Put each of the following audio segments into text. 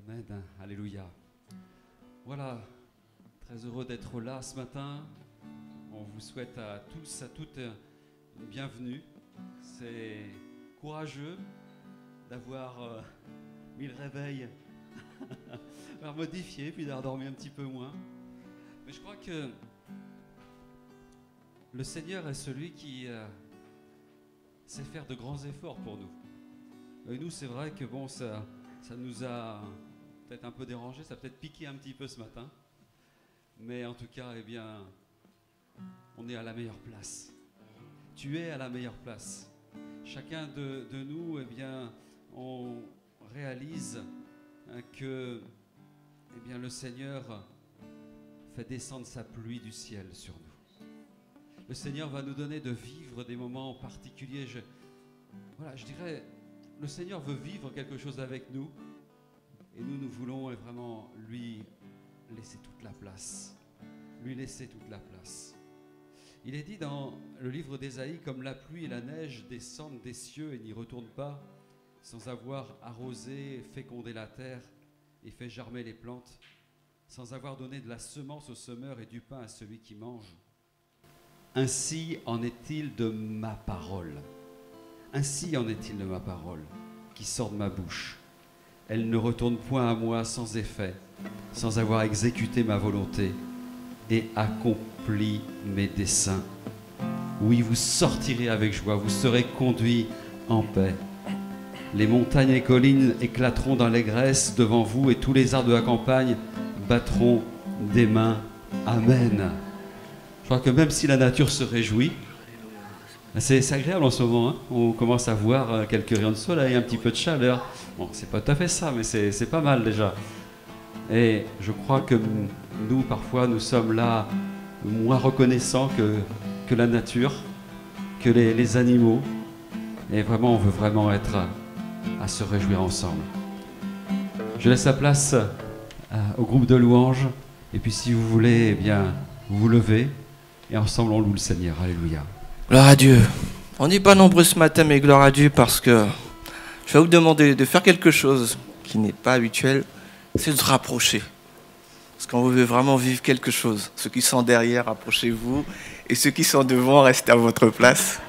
Amen, alléluia. Voilà, très heureux d'être là ce matin. On vous souhaite à tous, à toutes une bienvenue. C'est courageux d'avoir mis le réveil, d'avoir modifié, puis d'avoir dormi un petit peu moins. Mais je crois que le Seigneur est celui qui sait faire de grands efforts pour nous. Et nous, c'est vrai que bon, ça nous a peut-être un peu dérangé, ça a peut-être piqué un petit peu ce matin. Mais en tout cas, eh bien, on est à la meilleure place. Tu es à la meilleure place. Chacun de nous, eh bien, on réalise que eh bien, le Seigneur fait descendre sa pluie du ciel sur nous. Le Seigneur va nous donner de vivre des moments particuliers. Je dirais, le Seigneur veut vivre quelque chose avec nous et nous voulons vraiment lui laisser toute la place. Lui laisser toute la place. Il est dit dans le livre d'Ésaïe, comme la pluie et la neige descendent des cieux et n'y retournent pas, sans avoir arrosé, fécondé la terre et fait germer les plantes, sans avoir donné de la semence au semeur et du pain à celui qui mange. Ainsi en est-il de ma parole. Ainsi en est-il de ma parole qui sort de ma bouche. Elle ne retourne point à moi sans effet, sans avoir exécuté ma volonté et accompli mes desseins. Oui, vous sortirez avec joie, vous serez conduits en paix. Les montagnes et collines éclateront d'allégresse devant vous et tous les arbres de la campagne battront des mains. Amen. Je crois que même si la nature se réjouit, c'est agréable en ce moment, hein. On commence à voir quelques rayons de soleil, un petit peu de chaleur. Bon, c'est pas tout à fait ça, mais c'est pas mal déjà. Et je crois que nous, parfois, nous sommes là moins reconnaissants que la nature, que les animaux. Et vraiment, on veut vraiment être à se réjouir ensemble. Je laisse la place au groupe de louanges. Et puis si vous voulez, eh bien, vous levez. Et ensemble, on loue le Seigneur. Alléluia. Gloire à Dieu. On n'est pas nombreux ce matin, mais gloire à Dieu parce que je vais vous demander de faire quelque chose qui n'est pas habituel, c'est de se rapprocher. Parce qu'on veut vraiment vivre quelque chose. Ceux qui sont derrière, approchez-vous. Et ceux qui sont devant, restez à votre place.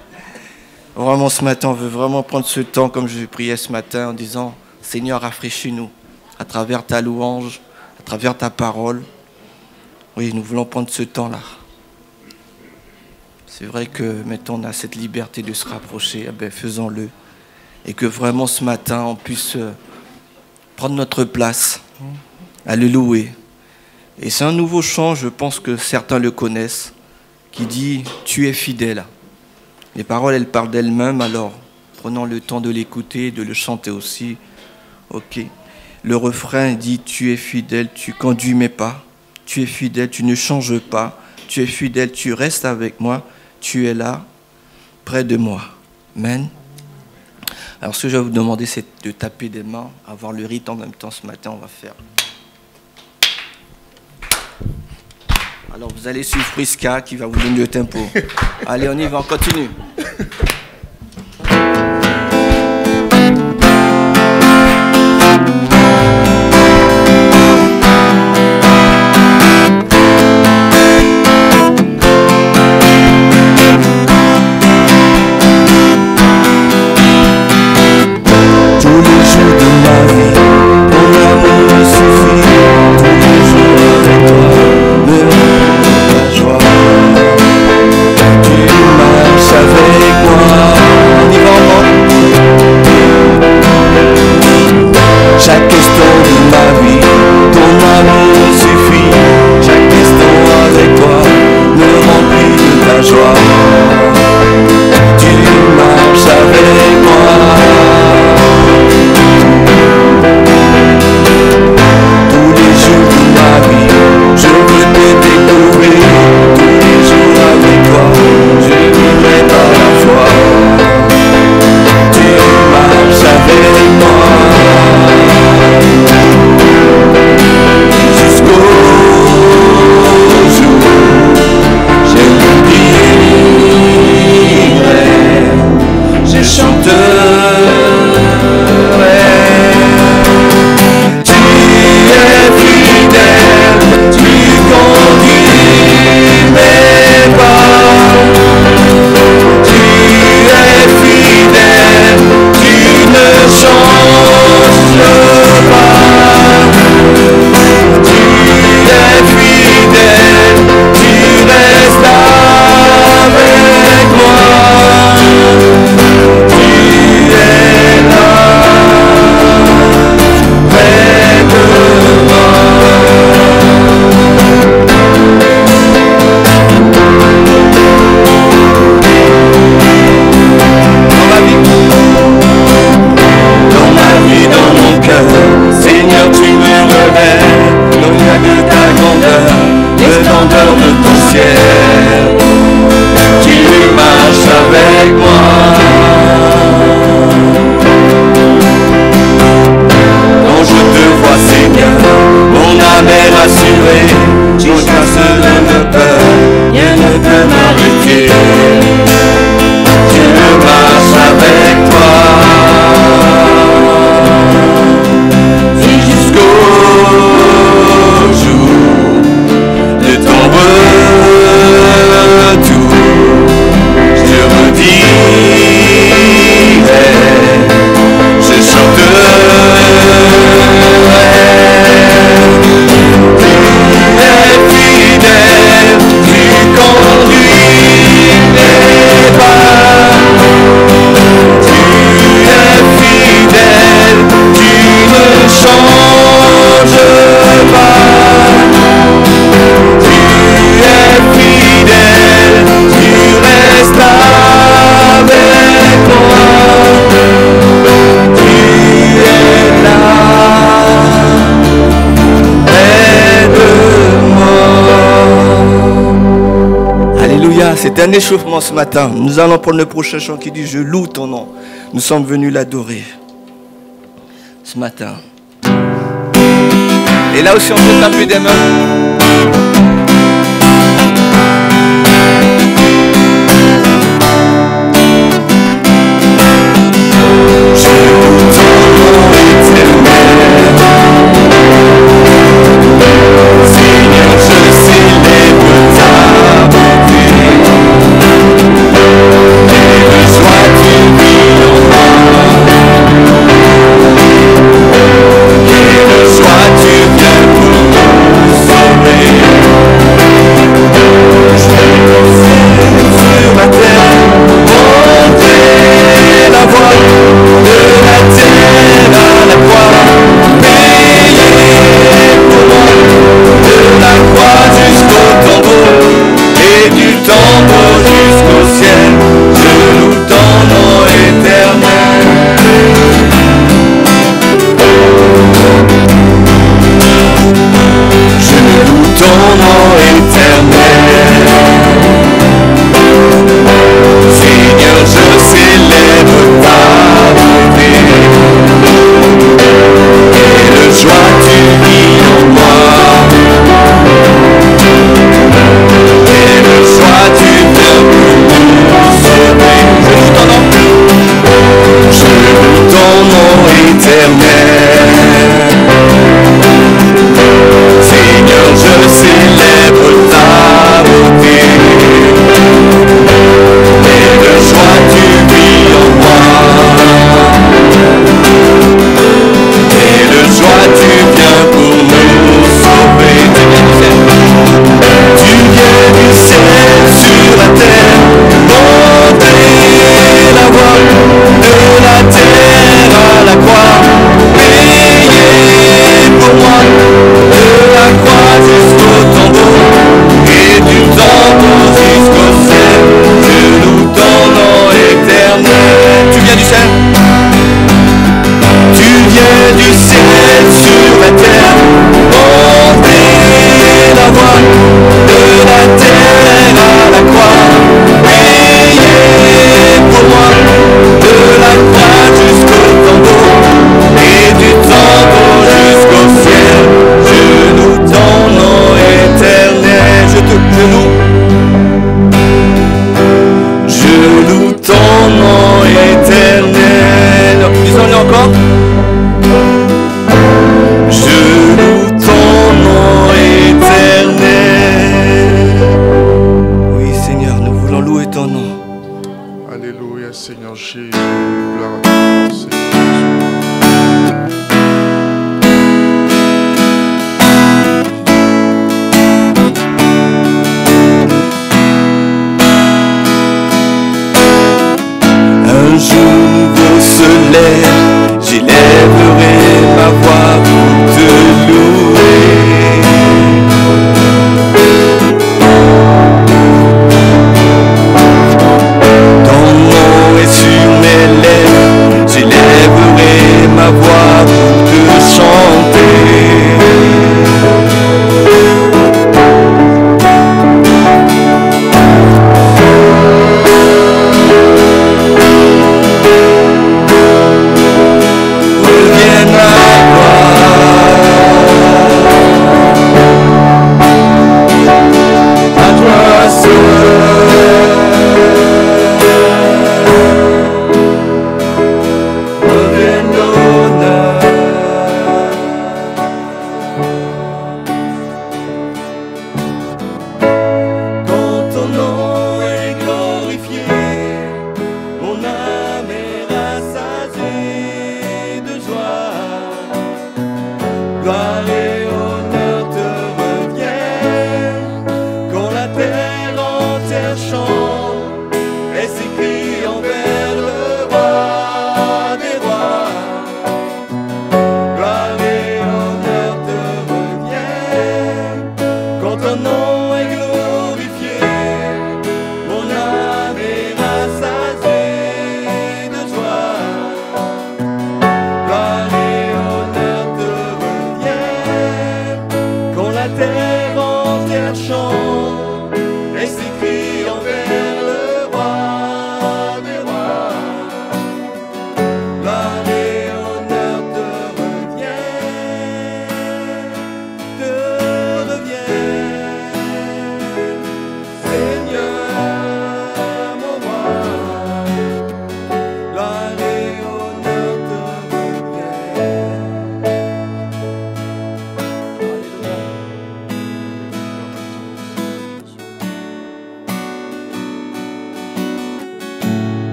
Vraiment, ce matin, on veut vraiment prendre ce temps, comme je priais ce matin, en disant, Seigneur, rafraîchis-nous à travers ta louange, à travers ta parole. Oui, nous voulons prendre ce temps-là. C'est vrai que maintenant on a cette liberté de se rapprocher, eh bien, faisons-le. Et que vraiment ce matin on puisse prendre notre place, à le louer. Et c'est un nouveau chant, je pense que certains le connaissent, qui dit « Tu es fidèle ». Les paroles, elles parlent d'elles-mêmes, alors prenons le temps de l'écouter, de le chanter aussi. Ok. Le refrain dit « Tu es fidèle, tu conduis mes pas. Tu es fidèle, tu ne changes pas. Tu es fidèle, tu restes avec moi. Tu es là, près de moi. » Amen. Alors ce que je vais vous demander, c'est de taper des mains, avoir le rythme en même temps. Ce matin, on va faire. Alors vous allez suivre Prisca qui va vous donner le tempo. Allez, on y va, on continue. Avec moi. C'est un échauffement ce matin. Nous allons prendre le prochain chant qui dit « Je loue ton nom ». Nous sommes venus l'adorer ce matin. Et là aussi, on peut taper des mains.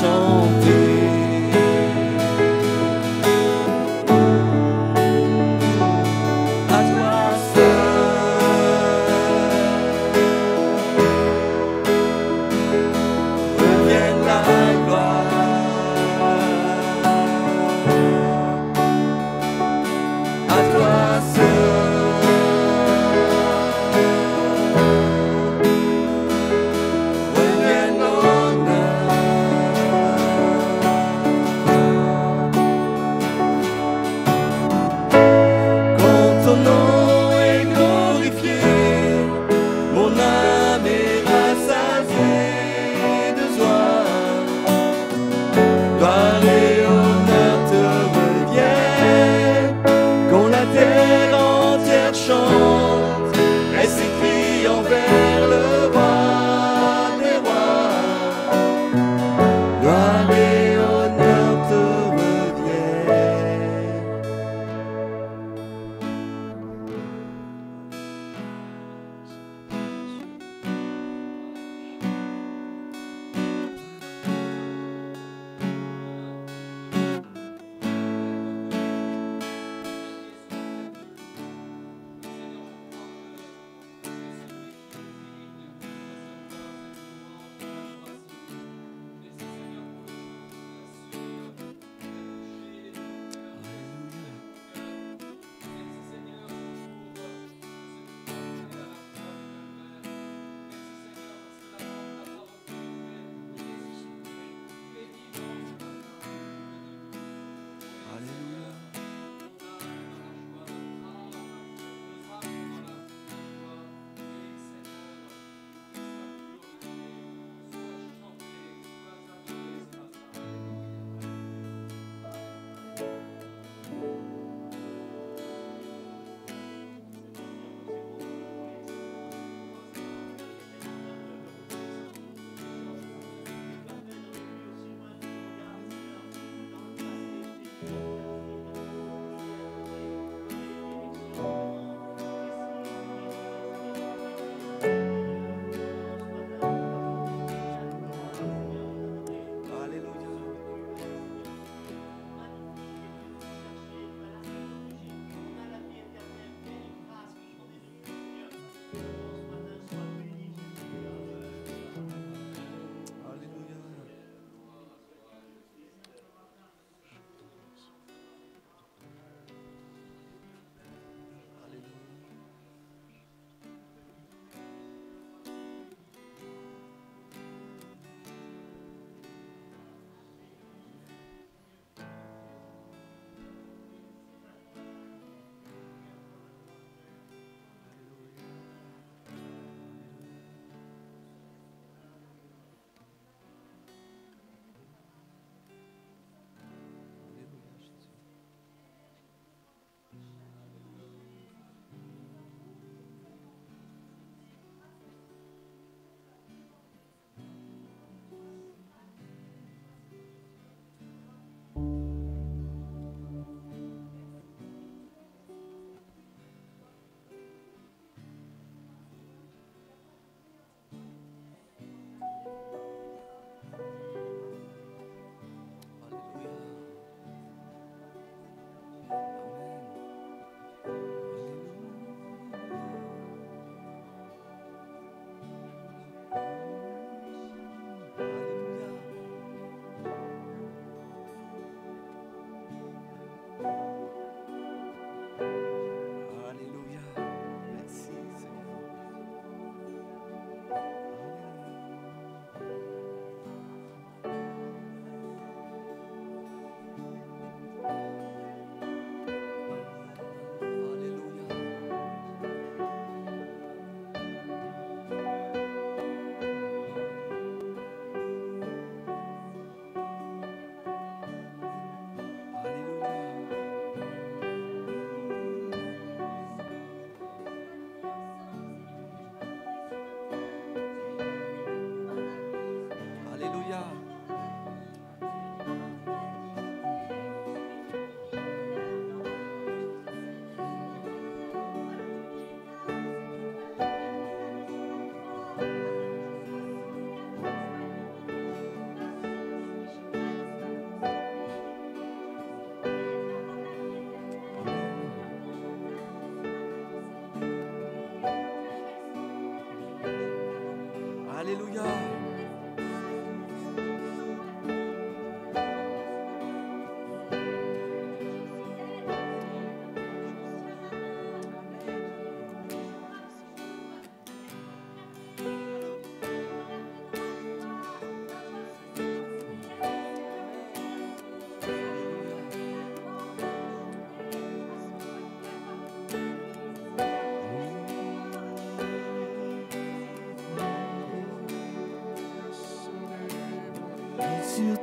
chanter. À toi seul revienne la gloire. À toi seul revienne l'honneur.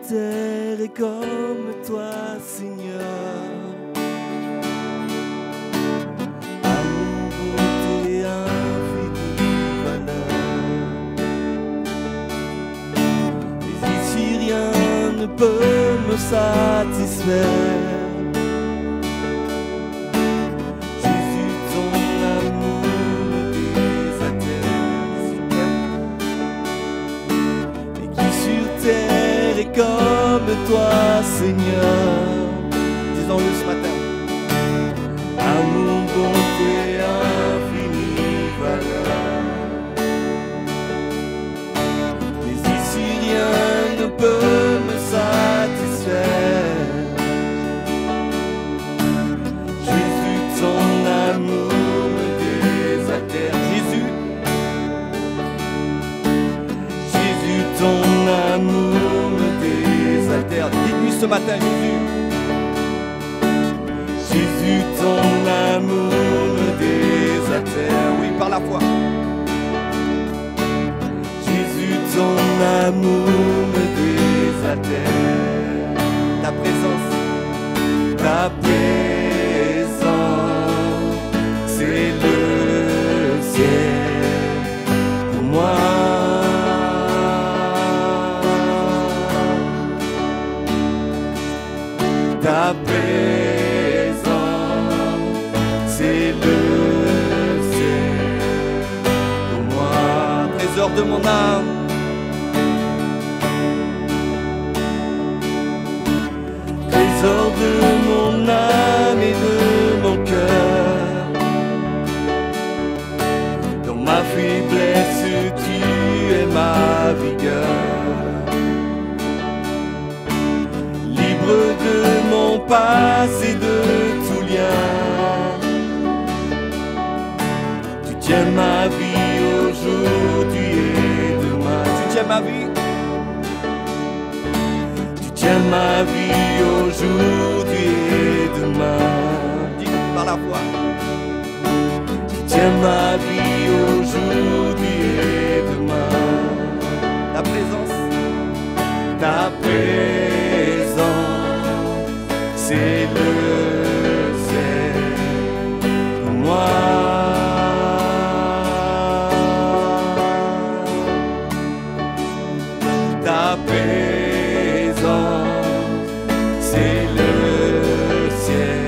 terre est comme toi, Seigneur. Amour, beauté, infinie valeur. Mais ici rien ne peut me satisfaire. Jésus, ton amour me désintéresse. Et qui sur terre est comme toi, Seigneur. Disons-le ce matin. Amour, bonté, infinie valeur. Mais ici rien ne peut me satisfaire. Jésus, ton amour me désintéresse. Jésus, ton amour me désintéresse. Dites-lui ce matin, Jésus. Jésus, ton amour me désintéresse. Oui, par la foi. Jésus, ton amour me désintéresse. Ta présence, c'est le ciel pour moi. Ta présence, c'est le ciel pour moi. Trésor de mon âme. Trésor de mon âme et de mon cœur. Dans ma faiblesse, tu es ma vigueur. Libre de mon passé, de tout lien. Tu tiens ma vie aujourd'hui et demain. Tu tiens ma vie. Tiens ma vie aujourd'hui et demain. Dis par la foi. Tiens ma vie aujourd'hui et demain. Ta présence, c'est le ciel pour moi. Ta présence, c'est le ciel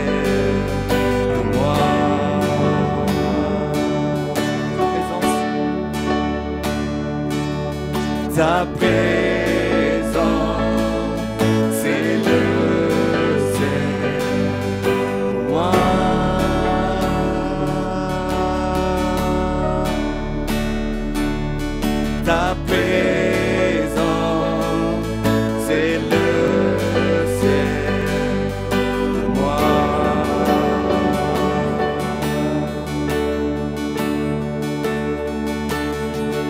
pour moi. Ta présence, c'est le ciel pour moi. Ta présence, c'est le ciel pour moi.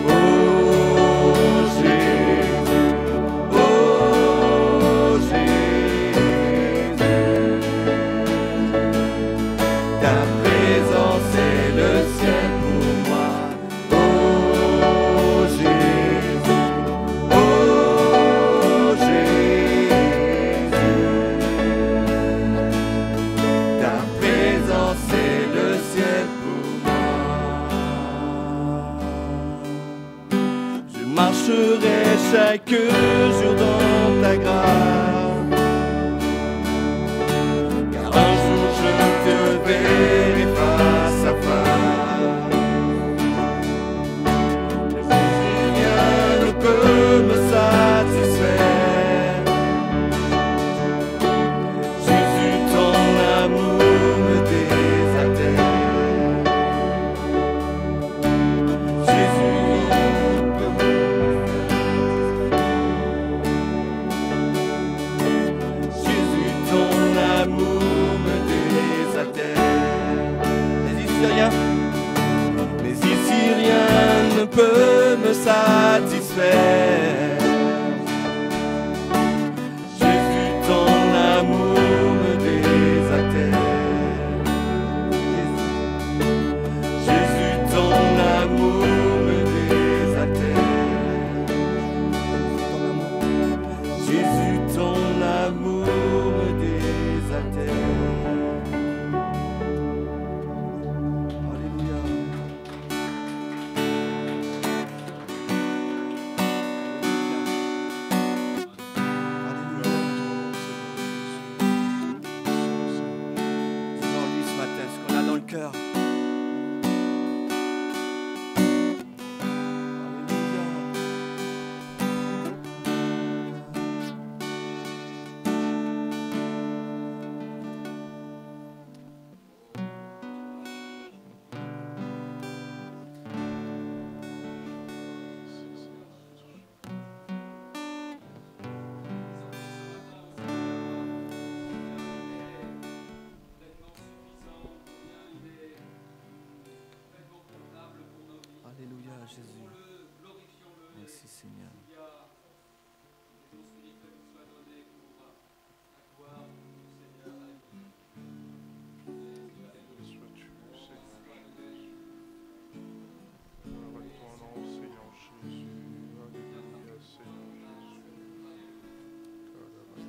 Oh Jésus, oh Jésus, ta présence est le ciel pour moi. Oh Jésus, oh Jésus, ta présence est le ciel pour moi. Je marcherai chaque jour dans ta grâce, car un jour je te verrai face à face. Rien ne peut me satisfaire. Jésus, ton amour me désintéresse. Jésus, Jésus, ton amour me désintéresse. Mais ici rien ne peut me satisfaire. Jésus, ton amour me désintéresse. Jésus, ton amour me désintéresse. Jésus, ton amour me désaltère. Alléluia. Disons-lui ce matin ce qu'on a dans le cœur. Alléluia, Jésus. Merci, Seigneur. Sois-tu, Seigneur Jésus. Gloire à ton nom, Seigneur Jésus. Alléluia, Seigneur Jésus. Alléluia.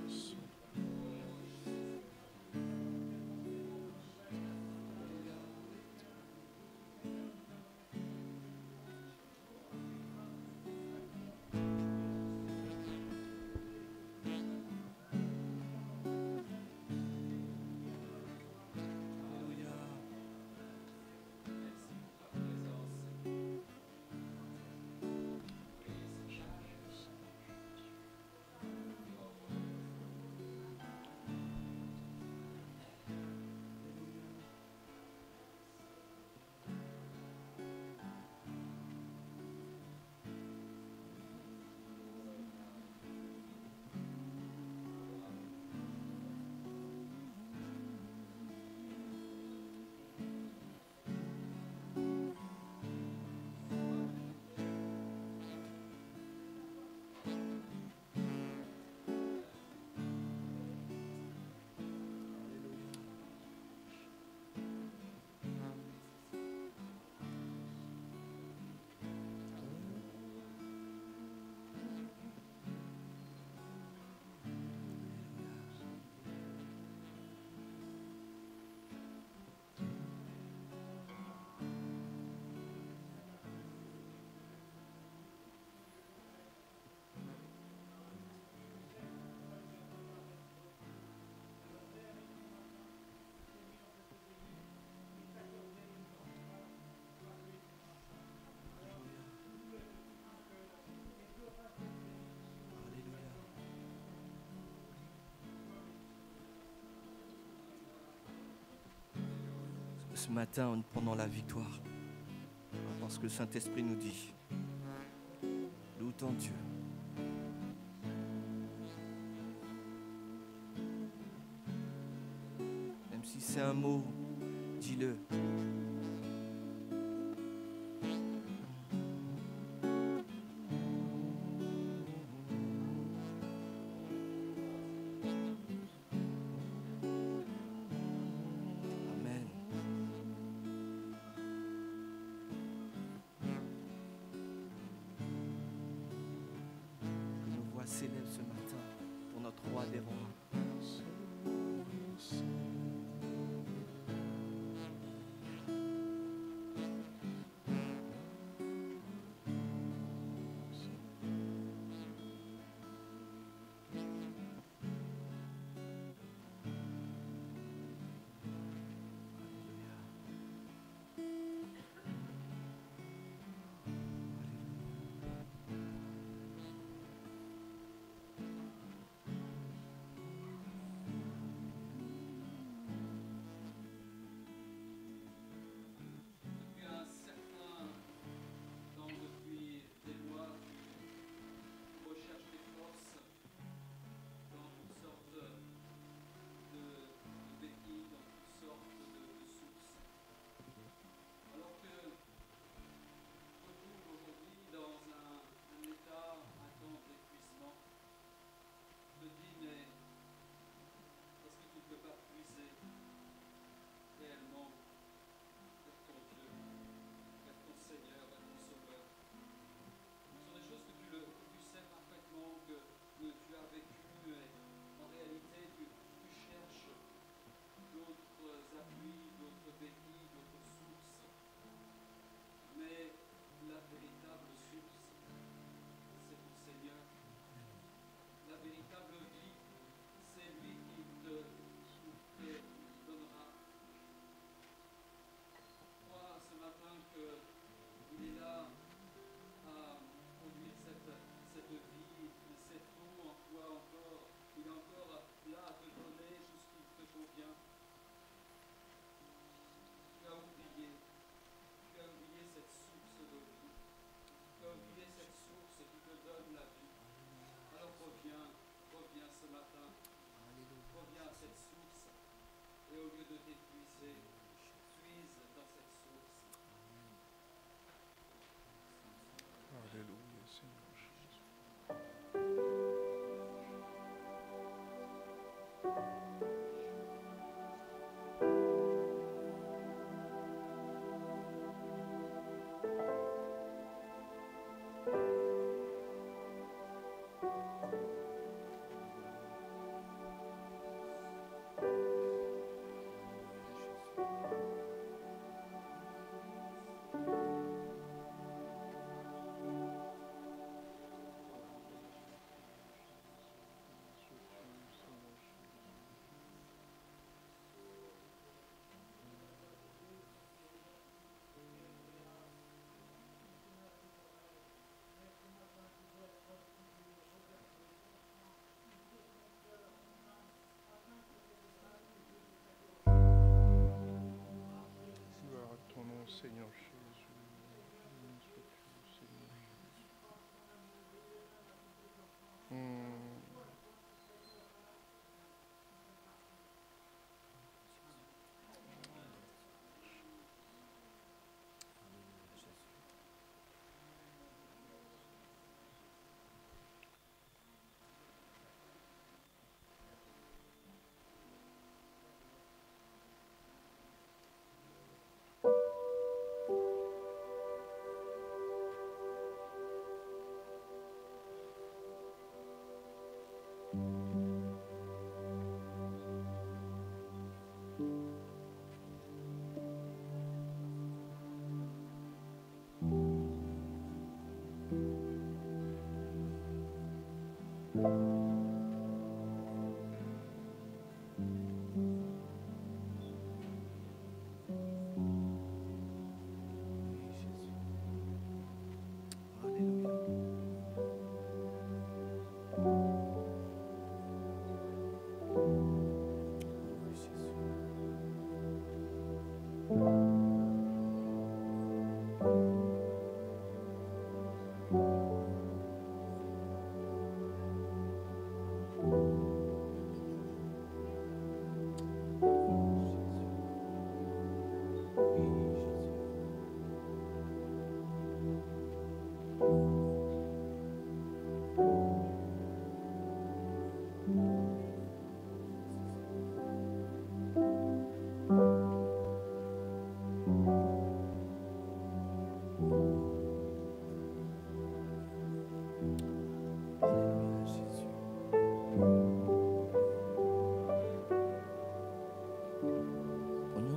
Ce matin, nous prenons la victoire. Parce que le Saint-Esprit nous dit, loue ton Dieu. Même si c'est un mot, dis-le. S'élève ce matin pour notre roi des rois. Alléluia, Seigneur Jésus. Gloire à ton nom, Seigneur Jésus. Béni sois-tu, Seigneur Jésus.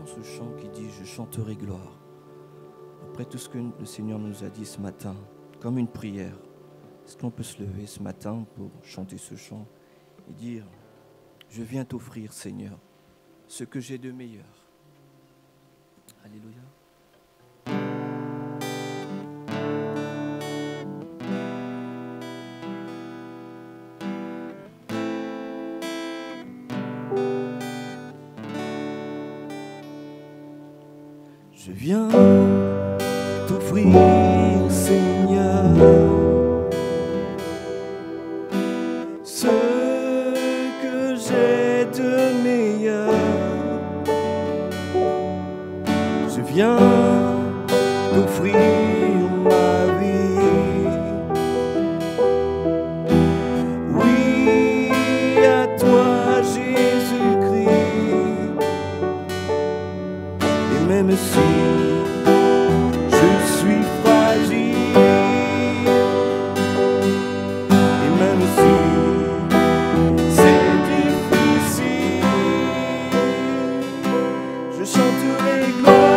Ce chant qui dit « Je chanterai gloire ». Après tout ce que le Seigneur nous a dit ce matin, comme une prière, est-ce qu'on peut se lever ce matin pour chanter ce chant et dire « Je viens t'offrir, Seigneur, ce que j'ai de meilleur ». Alléluia. Je viens t'offrir, Seigneur, ce que j'ai de meilleur. Je viens t'offrir ma vie. Oui, à toi, Jésus-Christ. Et même si je suis fragile, et même si c'est difficile, je chanterai gloire.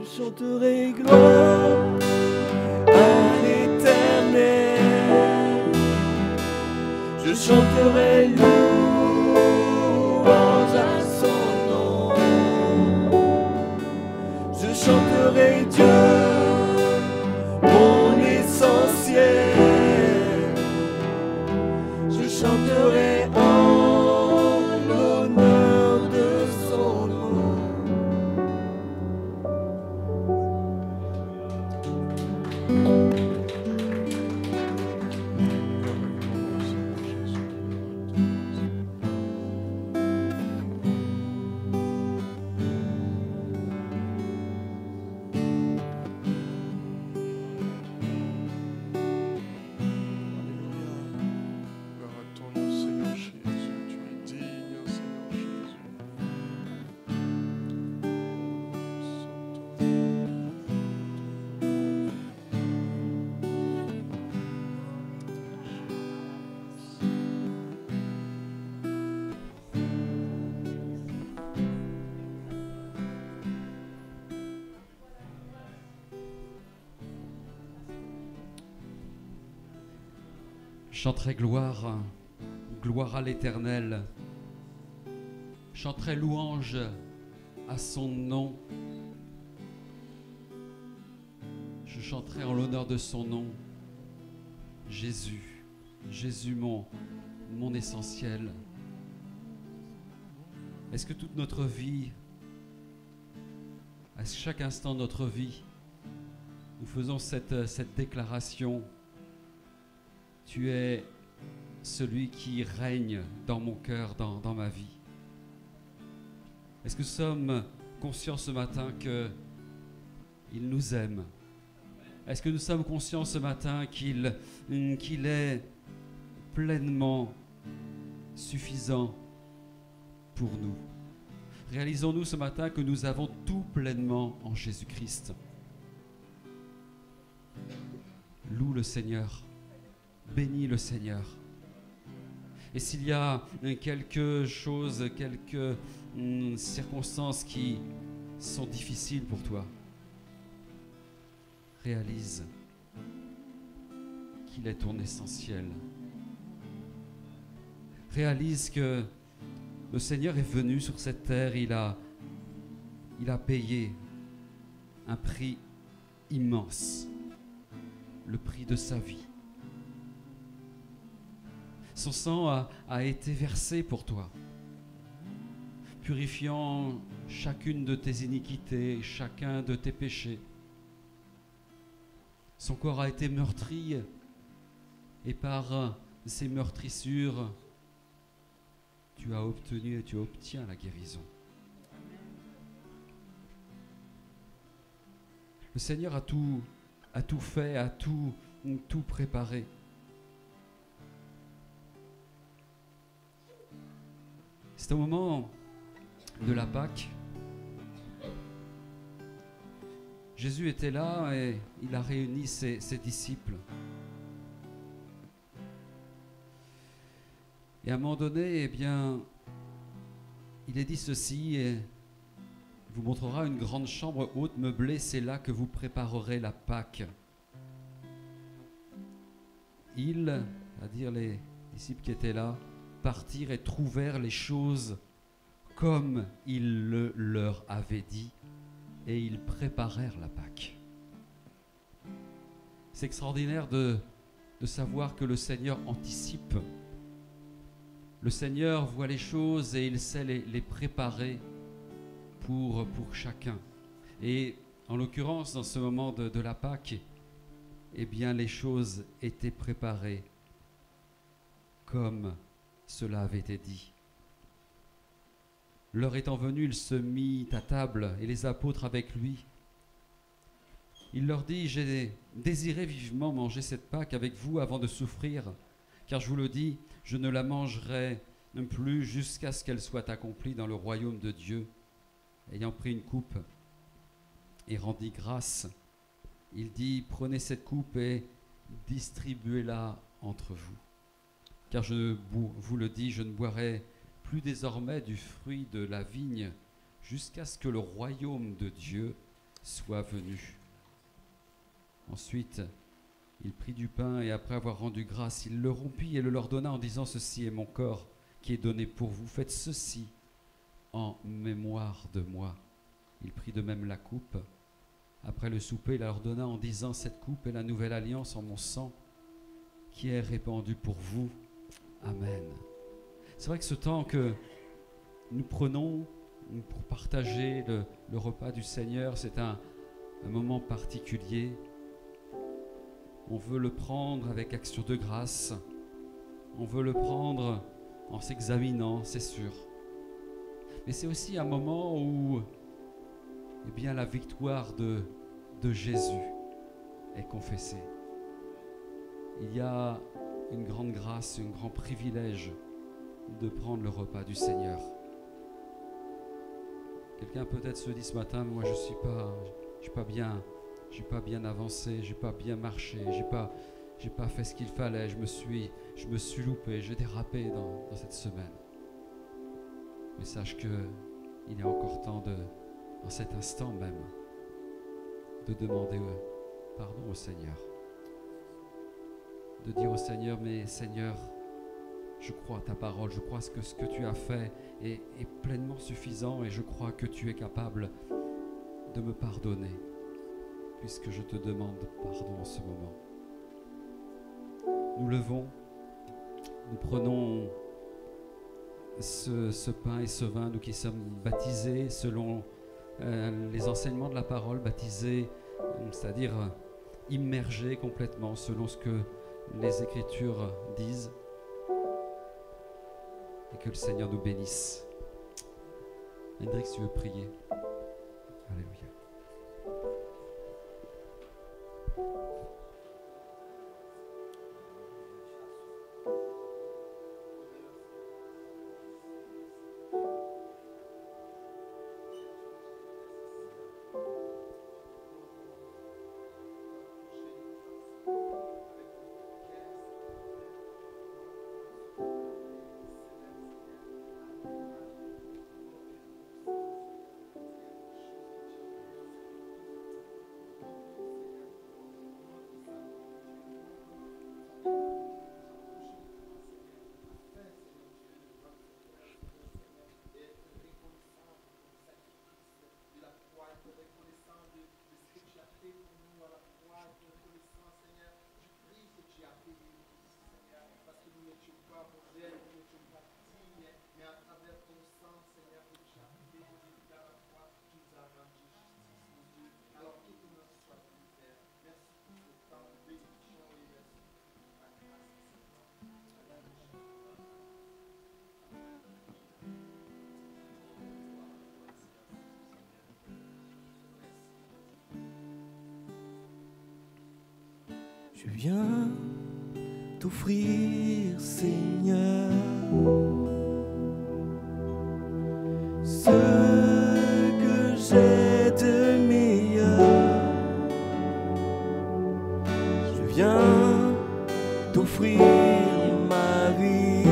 Je chanterai gloire à l'Éternel. Je chanterai louange à son nom. Je chanterai Dieu, mon essentiel. Je chanterai en l'honneur de son nom. Gloire à ton nom, Seigneur Jésus. Tu es digne, Seigneur Jésus. Je chanterai gloire, gloire à l'Éternel. Je chanterai louange à son nom. Je chanterai en l'honneur de son nom. Jésus, Jésus mon essentiel. Est-ce que toute notre vie, à chaque instant de notre vie, nous faisons cette déclaration: tu es celui qui règne dans mon cœur, dans ma vie. Est-ce que nous sommes conscients ce matin qu'il nous aime? Est-ce que nous sommes conscients ce matin qu'il est pleinement suffisant pour nous? Réalisons-nous ce matin que nous avons tout pleinement en Jésus-Christ. Loue le Seigneur. Bénis le Seigneur. Et s'il y a quelque chose, quelques circonstances qui sont difficiles pour toi, réalise qu'il est ton essentiel. Réalise que le Seigneur est venu sur cette terre, il a payé un prix immense, le prix de sa vie. Son sang a été versé pour toi, purifiant chacune de tes iniquités, chacun de tes péchés. Son corps a été meurtri et par ces meurtrissures, tu as obtenu et tu obtiens la guérison. Le Seigneur a tout fait, a tout préparé. C'est au moment de la Pâque. Jésus était là et il a réuni ses disciples. Et à un moment donné, eh bien, il est dit ceci: et il vous montrera une grande chambre haute meublée, c'est là que vous préparerez la Pâque. Ils, c'est-à-dire les disciples qui étaient là, partirent et trouvèrent les choses comme il le leur avait dit, et ils préparèrent la Pâque. C'est extraordinaire de savoir que le Seigneur anticipe. Le Seigneur voit les choses et il sait les préparer pour chacun. Et en l'occurrence, dans ce moment de la Pâque, eh bien, les choses étaient préparées comme cela avait été dit. L'heure étant venue, il se mit à table et les apôtres avec lui. Il leur dit: j'ai désiré vivement manger cette Pâque avec vous avant de souffrir, car je vous le dis, je ne la mangerai plus jusqu'à ce qu'elle soit accomplie dans le royaume de Dieu. Ayant pris une coupe et rendit grâce, il dit: prenez cette coupe et distribuez-la entre vous. Car je vous le dis, je ne boirai plus désormais du fruit de la vigne jusqu'à ce que le royaume de Dieu soit venu. Ensuite, il prit du pain et après avoir rendu grâce, il le rompit et le leur donna en disant, ceci est mon corps qui est donné pour vous. Faites ceci en mémoire de moi. Il prit de même la coupe. Après le souper, il la leur donna en disant, cette coupe est la nouvelle alliance en mon sang qui est répandue pour vous. Amen. C'est vrai que ce temps que nous prenons pour partager le repas du Seigneur, c'est un moment particulier. On veut le prendre avec action de grâce. On veut le prendre en s'examinant, c'est sûr. Mais c'est aussi un moment où eh bien, la victoire de Jésus est confessée. Il y a une grande grâce, un grand privilège de prendre le repas du Seigneur. Quelqu'un peut-être se dit ce matin, moi je suis pas bien, j'ai pas bien avancé, j'ai pas bien marché, j'ai pas fait ce qu'il fallait, je me suis loupé, j'ai dérapé dans cette semaine. Mais sache que il y a encore temps dans cet instant même, de demander pardon au Seigneur. De dire au Seigneur, mais Seigneur, je crois à ta parole, je crois que ce que tu as fait est pleinement suffisant et je crois que tu es capable de me pardonner, puisque je te demande pardon en ce moment. Nous levons, nous prenons ce pain et ce vin, nous qui sommes baptisés selon les enseignements de la parole, baptisés, c'est-à-dire immergés complètement selon ce que les Écritures disent, et que le Seigneur nous bénisse. Hendrix, tu veux prier? Alléluia. Je viens t'offrir, Seigneur, ce que j'ai de meilleur. Je viens t'offrir ma vie.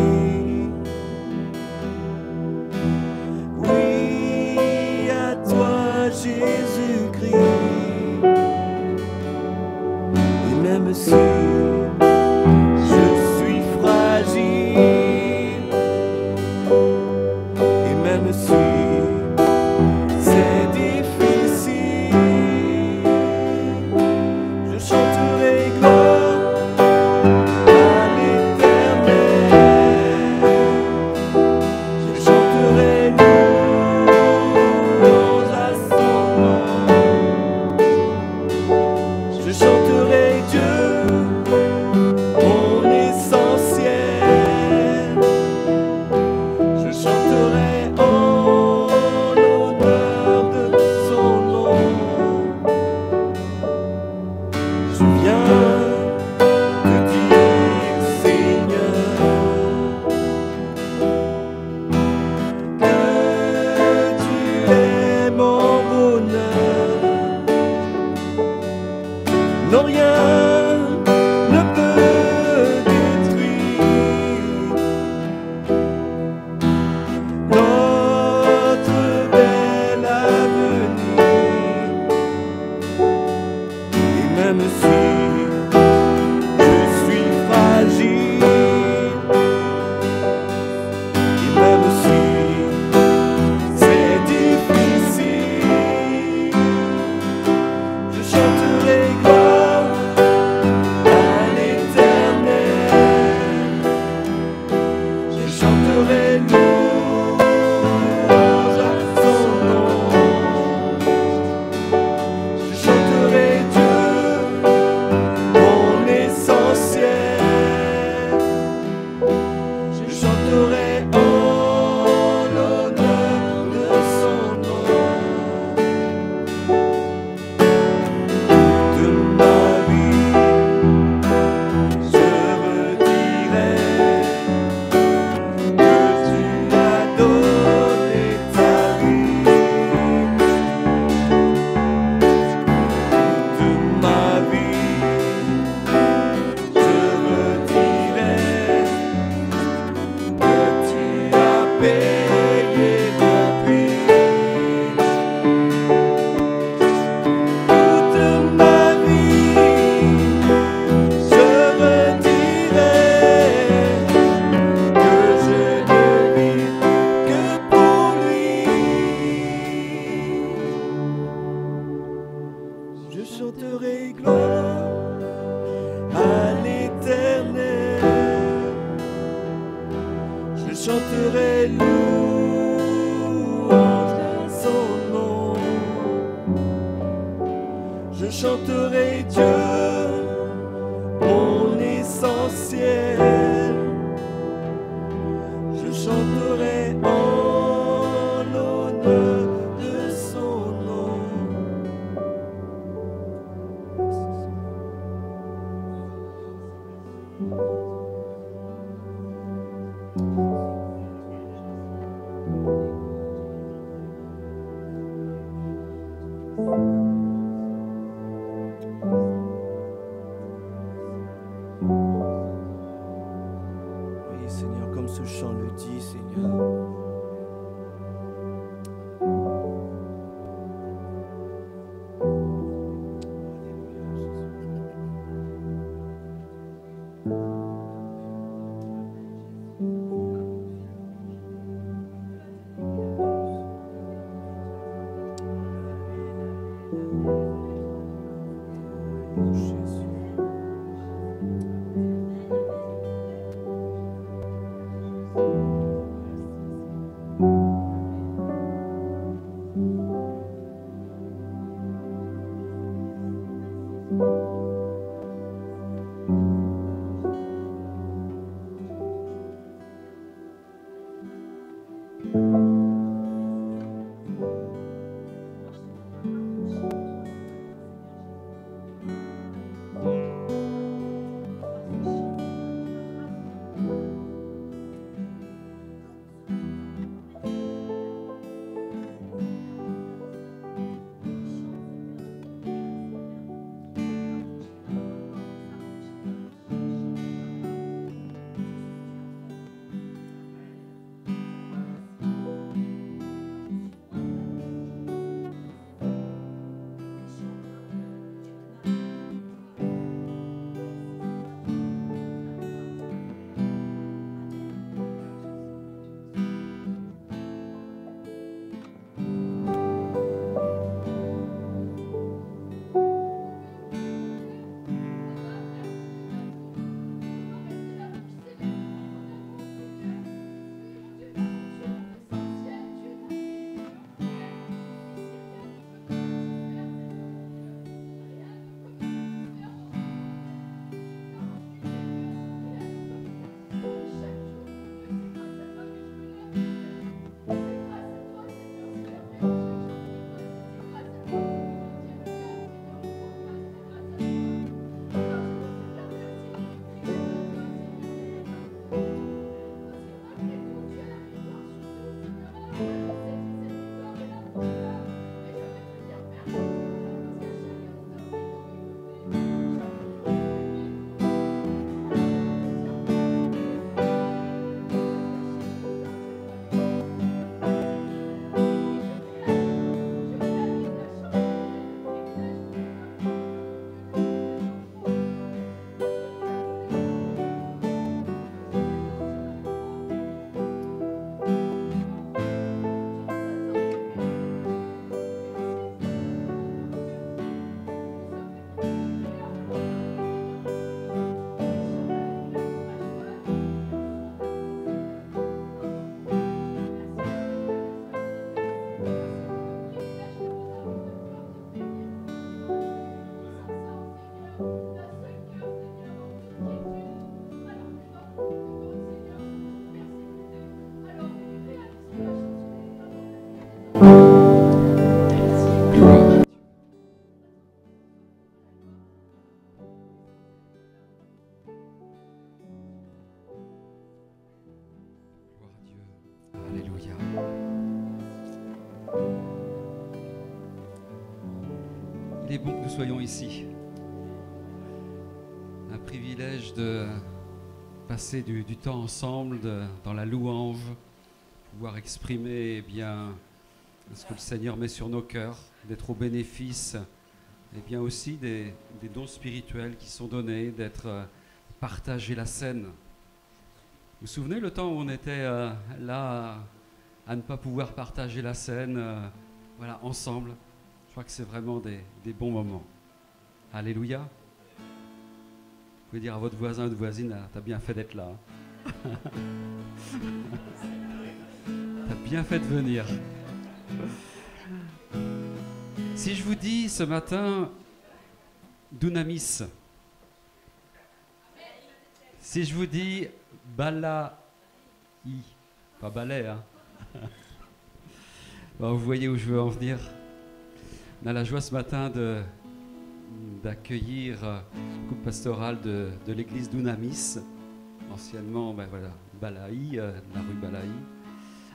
Oui, à toi, Jésus-Christ. Même si je suis fragile, et même si c'est difficile, je chanterai gloire à l'Éternel. Je chanterai louange à son nom. Je chanterai Dieu, mon essentiel. Je chanterai en l'honneur de son nom. Je viens te dire, Seigneur, que tu es mon bonheur. Non, rien ne peut détruire notre bel avenir. chanterai gloire à l'Éternel. Je chanterai louange à son nom. Je chanterai Dieu, mon essentiel. Je chanterai en l'honneur de son nom. Oui, Seigneur, comme ce chant le dit, Seigneur. Il est bon que nous soyons ici. Un privilège de passer du temps ensemble dans la louange, pouvoir exprimer eh bien, ce que le Seigneur met sur nos cœurs, d'être au bénéfice et bien aussi des dons spirituels qui sont donnés, d'être partagé la scène. Vous vous souvenez le temps où on était là à ne pas pouvoir partager la scène voilà, ensemble? Je crois que c'est vraiment des bons moments. Alléluia. Vous pouvez dire à votre voisin ou votre voisine, ah, t'as bien fait d'être là. T'as bien fait de venir. Si je vous dis ce matin, Dunamis, si je vous dis Balaï, pas balai, hein. Bon, vous voyez où je veux en venir. On a la joie ce matin d'accueillir le groupe pastoral de l'église Dunamis, anciennement voilà, Balaï, la rue Balaï.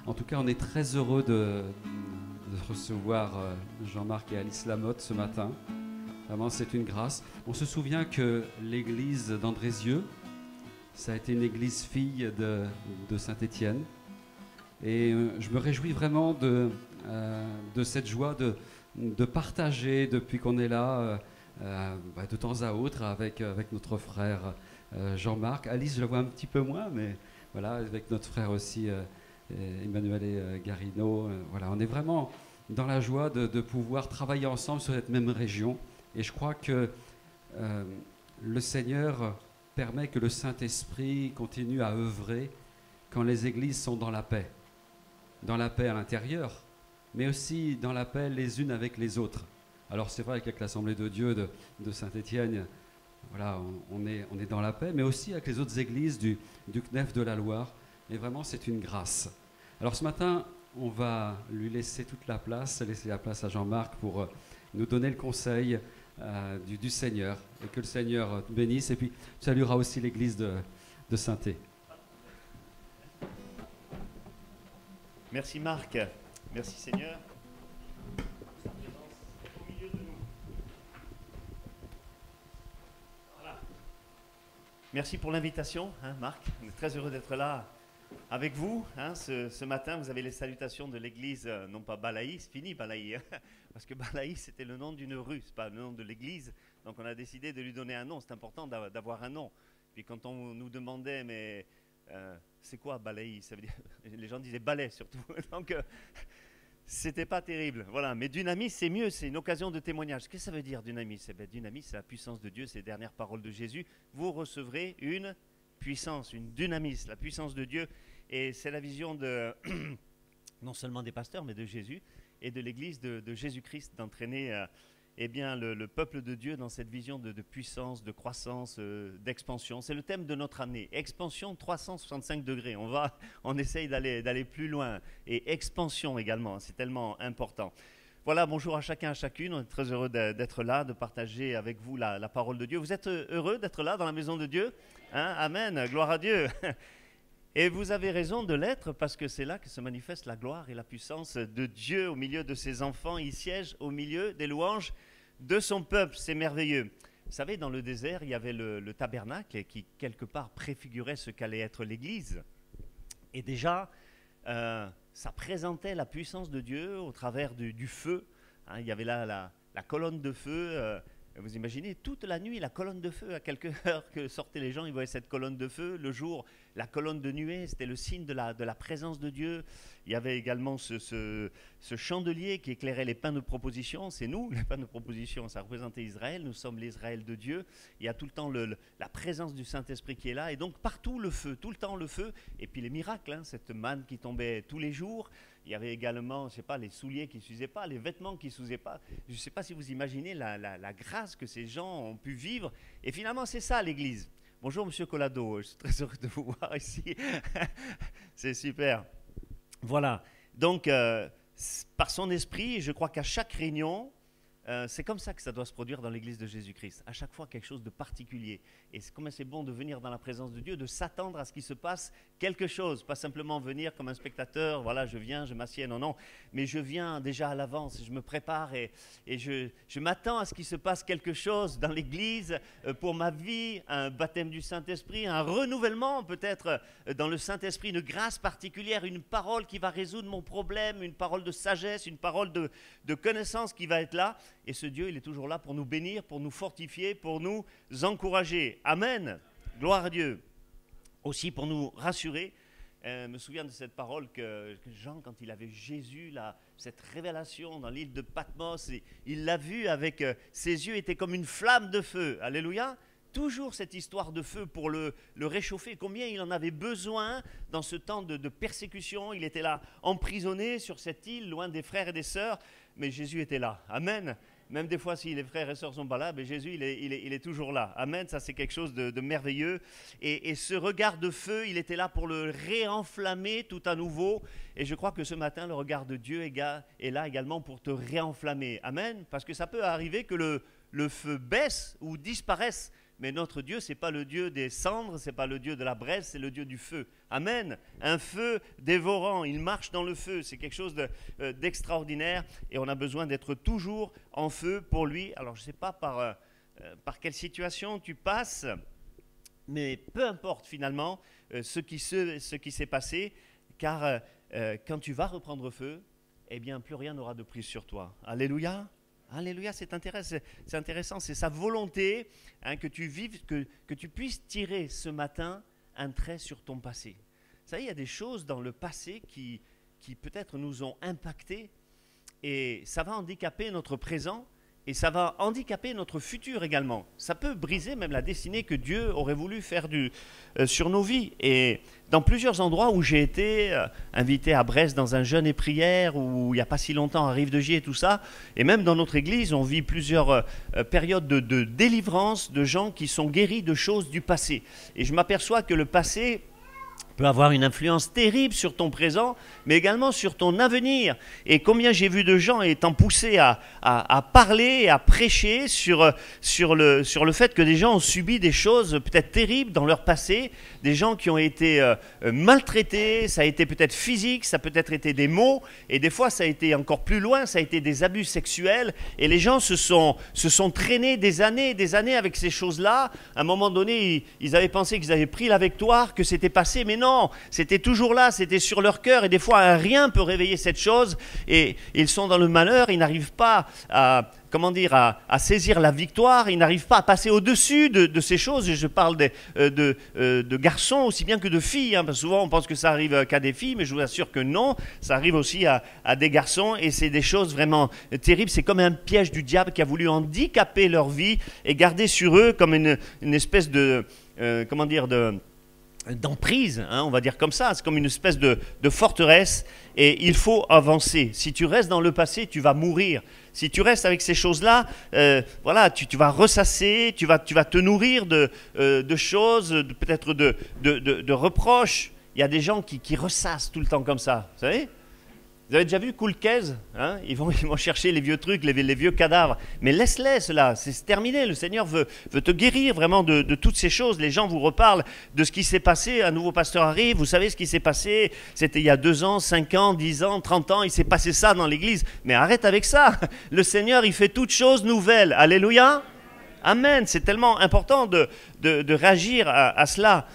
En tout cas, on est très heureux de recevoir Jean-Marc et Alice Lamotte ce matin. Vraiment, c'est une grâce. On se souvient que l'église d'Andrézieux, ça a été une église fille de Saint-Étienne. Et je me réjouis vraiment de cette joie de partager depuis qu'on est là, de temps à autre, avec notre frère Jean-Marc. Alice, je la vois un petit peu moins, mais voilà, avec notre frère aussi, Emmanuel Garino. Voilà, on est vraiment dans la joie de pouvoir travailler ensemble sur cette même région. Et je crois que le Seigneur permet que le Saint-Esprit continue à œuvrer quand les églises sont dans la paix. Dans la paix à l'intérieur, mais aussi dans la paix les unes avec les autres. Alors c'est vrai qu'avec l'Assemblée de Dieu de Saint-Étienne, voilà, on est dans la paix, mais aussi avec les autres églises du CNEF de la Loire. Et vraiment, c'est une grâce. Alors ce matin, on va lui laisser toute la place, laisser la place à Jean-Marc pour nous donner le conseil du Seigneur. Et que le Seigneur bénisse. Et puis, tu salueras aussi l'église de Saint-É. Merci Marc, merci Seigneur. Au milieu de nous. Voilà. Merci pour l'invitation, hein, Marc. On est très heureux d'être là avec vous. Hein, ce matin, vous avez les salutations de l'église, non pas Balaï, c'est fini Balaï, hein, parce que Balaï c'était le nom d'une rue, c'est pas le nom de l'église. Donc on a décidé de lui donner un nom. C'est important d'avoir un nom. Puis quand on nous demandait, mais c'est quoi Balaï? Ça veut dire, les gens disaient balai surtout. Donc, c'était pas terrible. Voilà. Mais Dunamis, c'est mieux. C'est une occasion de témoignage. Qu'est-ce que ça veut dire Dunamis? Dunamis, c'est la puissance de Dieu. C'est les dernières paroles de Jésus. Vous recevrez une puissance, une Dunamis, la puissance de Dieu. Et c'est la vision de non seulement des pasteurs, mais de Jésus et de l'Église de Jésus-Christ d'entraîner le peuple de Dieu dans cette vision de puissance, de croissance, d'expansion. C'est le thème de notre année. Expansion 365 degrés. On essaye d'aller plus loin. Et expansion également, c'est tellement important. Voilà, bonjour à chacun, à chacune. On est très heureux d'être là, de partager avec vous la parole de Dieu. Vous êtes heureux d'être là dans la maison de Dieu, hein? Amen, gloire à Dieu. Et vous avez raison de l'être parce que c'est là que se manifeste la gloire et la puissance de Dieu au milieu de ses enfants. Il siège au milieu des louanges de son peuple. C'est merveilleux. Vous savez, dans le désert, il y avait le tabernacle qui, quelque part, préfigurait ce qu'allait être l'Église. Et déjà, ça présentait la puissance de Dieu au travers du feu. Hein, il y avait là la colonne de feu. Vous imaginez, toute la nuit, la colonne de feu, à quelques heures que sortaient les gens, ils voyaient cette colonne de feu. Le jour, la colonne de nuée, c'était le signe de la présence de Dieu. Il y avait également ce chandelier qui éclairait les pains de proposition. C'est nous, les pains de proposition, ça représentait Israël. Nous sommes l'Israël de Dieu. Il y a tout le temps la présence du Saint-Esprit qui est là. Et donc, partout le feu, tout le temps le feu. Et puis les miracles, hein, cette manne qui tombait tous les jours. Il y avait également, je ne sais pas, les souliers qui ne s'usaient pas, les vêtements qui ne s'usaient pas. Je ne sais pas si vous imaginez la grâce que ces gens ont pu vivre. Et finalement, c'est ça l'Église. Bonjour, Monsieur Collado. Je suis très heureux de vous voir ici. C'est super. Voilà. Donc, par son esprit, je crois qu'à chaque réunion, c'est comme ça que ça doit se produire dans l'Église de Jésus-Christ. À chaque fois, quelque chose de particulier. Et comme c'est bon de venir dans la présence de Dieu, de s'attendre à ce qu'il se passe quelque chose. Pas simplement venir comme un spectateur, voilà, je viens, je m'assieds, non, non. Mais je viens déjà à l'avance, je me prépare et je m'attends à ce qu'il se passe quelque chose dans l'Église pour ma vie, un baptême du Saint-Esprit, un renouvellement peut-être dans le Saint-Esprit, une grâce particulière, une parole qui va résoudre mon problème, une parole de sagesse, une parole de connaissance qui va être là. Et ce Dieu, il est toujours là pour nous bénir, pour nous fortifier, pour nous encourager. Amen. Gloire à Dieu. Aussi pour nous rassurer. Je me souviens de cette parole que Jean, quand il avait Jésus, cette révélation dans l'île de Patmos. Et il l'a vu avec ses yeux étaient comme une flamme de feu. Alléluia. Toujours cette histoire de feu pour le réchauffer. Combien il en avait besoin dans ce temps de persécution. Il était là, emprisonné sur cette île, loin des frères et des sœurs. Mais Jésus était là. Amen. Même des fois, si les frères et sœurs ne sont pas là, mais Jésus, il est toujours là. Amen. Ça, c'est quelque chose de merveilleux. Et ce regard de feu, il était là pour le réenflammer tout à nouveau. Et je crois que ce matin, le regard de Dieu est là également pour te réenflammer. Amen. Parce que ça peut arriver que le feu baisse ou disparaisse. Mais notre Dieu, ce n'est pas le Dieu des cendres, ce n'est pas le Dieu de la braise, c'est le Dieu du feu. Amen. Un feu dévorant, il marche dans le feu. C'est quelque chose d'extraordinaire et on a besoin d'être toujours en feu pour lui. Alors, je ne sais pas par quelle situation tu passes, mais peu importe finalement ce qui s'est passé, car quand tu vas reprendre feu, eh bien, plus rien n'aura de prise sur toi. Alléluia. Alléluia, c'est intéressant, c'est sa volonté que tu vives, que tu puisses tirer ce matin un trait sur ton passé. Vous savez, il y a des choses dans le passé qui peut-être nous ont impactés et ça va handicaper notre présent et ça va handicaper notre futur également. Ça peut briser même la destinée que Dieu aurait voulu faire sur nos vies. Et dans plusieurs endroits où j'ai été invité à Brest dans un jeûne et prière, où il n'y a pas si longtemps à Rive-de-Gier et tout ça, et même dans notre église, on vit plusieurs périodes de délivrance de gens qui sont guéris de choses du passé. Et je m'aperçois que le passé peut avoir une influence terrible sur ton présent, mais également sur ton avenir. Et combien j'ai vu de gens étant poussés à parler et à prêcher sur le fait que des gens ont subi des choses peut-être terribles dans leur passé, des gens qui ont été maltraités, ça a été peut-être physique, ça a peut-être été des mots, et des fois ça a été encore plus loin, ça a été des abus sexuels, et les gens se sont traînés des années avec ces choses-là. À un moment donné, ils avaient pensé qu'ils avaient pris la victoire, que c'était passé, mais non, c'était toujours là, c'était sur leur cœur, et des fois un rien peut réveiller cette chose, et ils sont dans le malheur, ils n'arrivent pas à saisir la victoire, ils n'arrivent pas à passer au-dessus de ces choses. Et je parle de garçons aussi bien que de filles, parce que souvent on pense que ça arrive qu'à des filles, mais je vous assure que non, ça arrive aussi à des garçons, et c'est des choses vraiment terribles. C'est comme un piège du diable qui a voulu handicaper leur vie et garder sur eux comme une espèce d'emprise, on va dire comme ça, c'est comme une espèce de forteresse, et il faut avancer. Si tu restes dans le passé, tu vas mourir. Si tu restes avec ces choses-là, tu vas ressasser, tu vas te nourrir de choses, peut-être de reproches. Il y a des gens qui ressassent tout le temps comme ça, vous savez ? Vous avez déjà vu Cool Case, ils vont chercher les vieux trucs, les vieux cadavres. Mais laisse-les, cela, c'est terminé. Le Seigneur veut te guérir vraiment de toutes ces choses. Les gens vous reparlent de ce qui s'est passé. Un nouveau pasteur arrive, vous savez ce qui s'est passé. C'était il y a 2 ans, 5 ans, 10 ans, 30 ans. Il s'est passé ça dans l'église. Mais arrête avec ça. Le Seigneur, il fait toutes choses nouvelles. Alléluia. Amen. C'est tellement important de réagir à cela.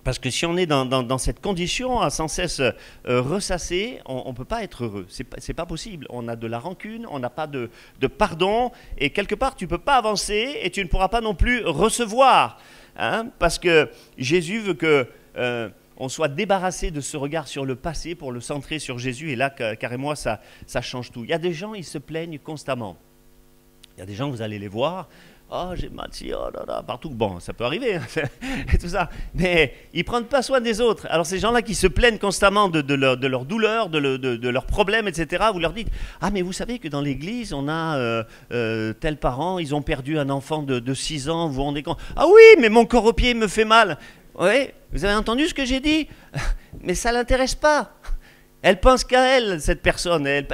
Parce que si on est dans cette condition à sans cesse ressasser, on ne peut pas être heureux. C'est pas possible. On a de la rancune, on n'a pas de pardon, et quelque part tu ne peux pas avancer et tu ne pourras pas non plus recevoir. Parce que Jésus veut que on soit débarrassé de ce regard sur le passé pour le centrer sur Jésus, et là, carrément, ça change tout. Il y a des gens, ils se plaignent constamment. Il y a des gens, vous allez les voir, oh, j'ai mal ici, oh là là, partout. Bon, ça peut arriver, et tout ça. Mais ils ne prennent pas soin des autres. Alors, ces gens-là qui se plaignent constamment de leur douleur, de leurs problèmes, etc., vous leur dites, ah, mais vous savez que dans l'église, on a tels parents, ils ont perdu un enfant de 6 ans, vous vous rendez compte? Ah oui, mais mon corps au pied me fait mal. Oui, vous avez entendu ce que j'ai dit? Mais ça ne l'intéresse pas. Elle pense qu'à elle, cette personne. Elle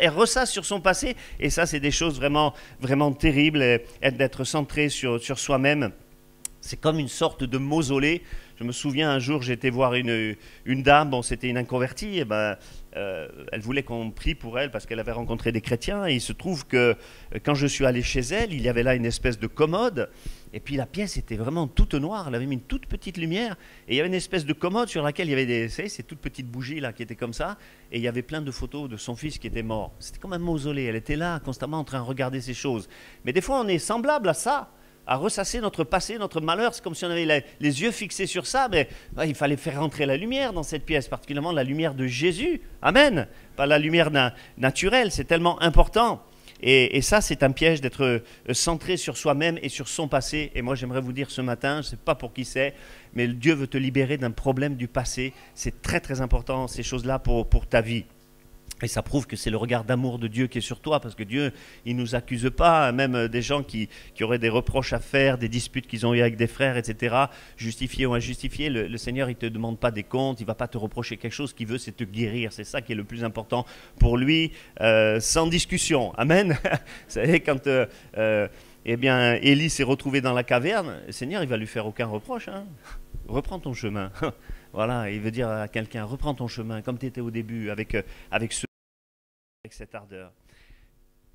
ressasse sur son passé. Et ça, c'est des choses vraiment, vraiment terribles, d'être centré sur soi-même. C'est comme une sorte de mausolée. Je me souviens, un jour, j'étais voir une dame, bon, c'était une inconvertie, et elle voulait qu'on prie pour elle parce qu'elle avait rencontré des chrétiens. Et il se trouve que quand je suis allé chez elle, il y avait là une espèce de commode. Et puis la pièce était vraiment toute noire, elle avait mis une toute petite lumière, et il y avait une espèce de commode sur laquelle il y avait ces toutes petites bougies là qui étaient comme ça, et il y avait plein de photos de son fils qui était mort. C'était comme un mausolée, elle était là constamment en train de regarder ces choses. Mais des fois on est semblable à ça, à ressasser notre passé, notre malheur. C'est comme si on avait les yeux fixés sur ça, mais il fallait faire rentrer la lumière dans cette pièce, particulièrement la lumière de Jésus. Amen. Pas la lumière naturelle, c'est tellement important. Et ça, c'est un piège d'être centré sur soi-même et sur son passé. Et moi, j'aimerais vous dire ce matin, je ne sais pas pour qui c'est, mais Dieu veut te libérer d'un problème du passé. C'est très, très important, ces choses-là, pour ta vie. Et ça prouve que c'est le regard d'amour de Dieu qui est sur toi, parce que Dieu, il ne nous accuse pas, même des gens qui auraient des reproches à faire, des disputes qu'ils ont eues avec des frères, etc., justifiés ou injustifiés. Le Seigneur, il ne te demande pas des comptes, il ne va pas te reprocher quelque chose, ce qu'il veut, c'est te guérir. C'est ça qui est le plus important pour lui, sans discussion. Amen. Vous savez, quand Élie s'est retrouvé dans la caverne, le Seigneur, il ne va lui faire aucun reproche. Hein. Reprends ton chemin. Voilà, il veut dire à quelqu'un, reprends ton chemin, comme tu étais au début, avec cette ardeur.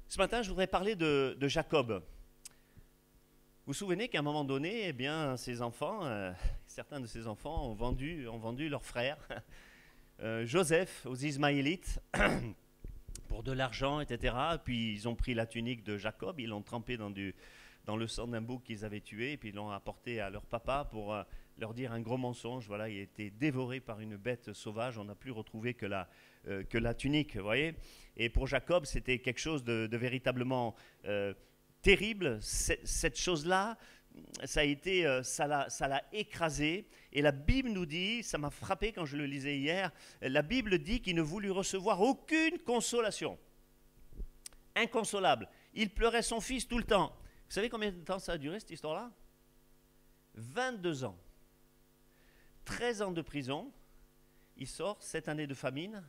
Ce matin, je voudrais parler de Jacob. Vous vous souvenez qu'à un moment donné, eh bien, ses enfants, certains de ses enfants ont vendu leur frère, Joseph, aux Ismaélites, pour de l'argent, etc. Puis ils ont pris la tunique de Jacob, ils l'ont trempée dans le sang d'un bouc qu'ils avaient tué, et puis ils l'ont apporté à leur papa pour leur dire un gros mensonge. Voilà, il a été dévoré par une bête sauvage, on n'a plus retrouvé que la tunique, vous voyez. Et pour Jacob, c'était quelque chose de véritablement terrible. Cette chose-là, ça l'a écrasé. Et la Bible nous dit, ça m'a frappé quand je le lisais hier, la Bible dit qu'il ne voulut recevoir aucune consolation. Inconsolable. Il pleurait son fils tout le temps. Vous savez combien de temps ça a duré, cette histoire-là? 22 ans. 13 ans de prison. Il sort, 7 années de famine,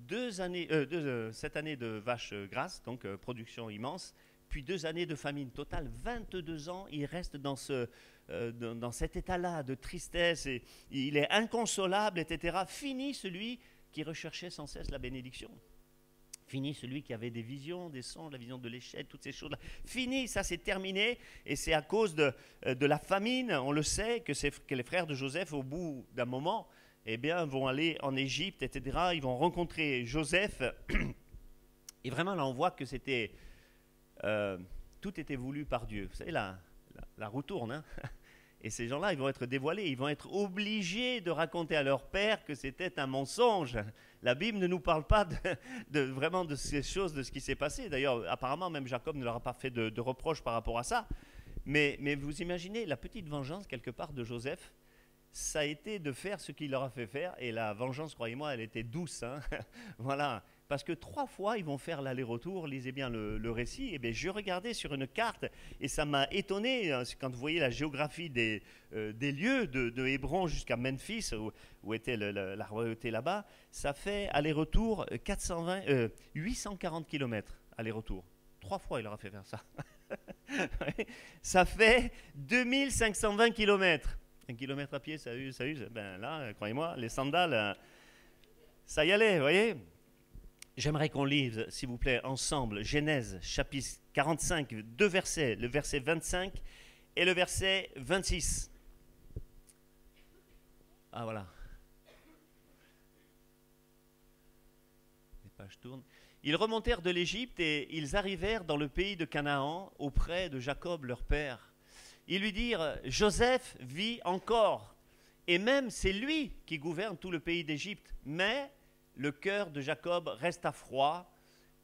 7 années de vaches grasses, donc production immense, puis 2 années de famine. Total, 22 ans, il reste dans cet état-là de tristesse, et il est inconsolable, etc. Fini celui qui recherchait sans cesse la bénédiction. Fini celui qui avait des visions, des songes, la vision de l'échelle, toutes ces choses-là. Fini, ça c'est terminé, et c'est à cause de la famine, on le sait, que les frères de Joseph, au bout d'un moment, eh bien, vont aller en Égypte, etc. Ils vont rencontrer Joseph. Et vraiment, là, on voit que c'était... tout était voulu par Dieu. Vous savez, la roue tourne. Hein. Et ces gens-là, ils vont être dévoilés. Ils vont être obligés de raconter à leur père que c'était un mensonge. La Bible ne nous parle pas vraiment de ces choses, de ce qui s'est passé. D'ailleurs, apparemment, même Jacob ne leur a pas fait de reproches par rapport à ça. Mais vous imaginez la petite vengeance, quelque part, de Joseph. Ça a été de faire ce qu'il leur a fait faire, et la vengeance, croyez-moi, elle était douce. Hein. Voilà, parce que 3 fois, ils vont faire l'aller-retour, lisez bien le récit. Et bien, je regardais sur une carte, et ça m'a étonné, quand vous voyez la géographie des lieux, de Hébron jusqu'à Memphis, où était la royauté là-bas, ça fait aller-retour 840 km, aller-retour. 3 fois, il leur a fait faire ça. Ça fait 2520 km. 1 kilomètre à pied, ça use. Ben là, croyez-moi, les sandales, ça y allait, vous voyez. J'aimerais qu'on lise, s'il vous plaît, ensemble, Genèse, chapitre 45, 2 versets, le verset 25 et le verset 26. Ah, voilà. Les pages tournent. Ils remontèrent de l'Égypte et ils arrivèrent dans le pays de Canaan, auprès de Jacob, leur père. Ils lui dirent, Joseph vit encore, et même c'est lui qui gouverne tout le pays d'Égypte. Mais le cœur de Jacob resta froid,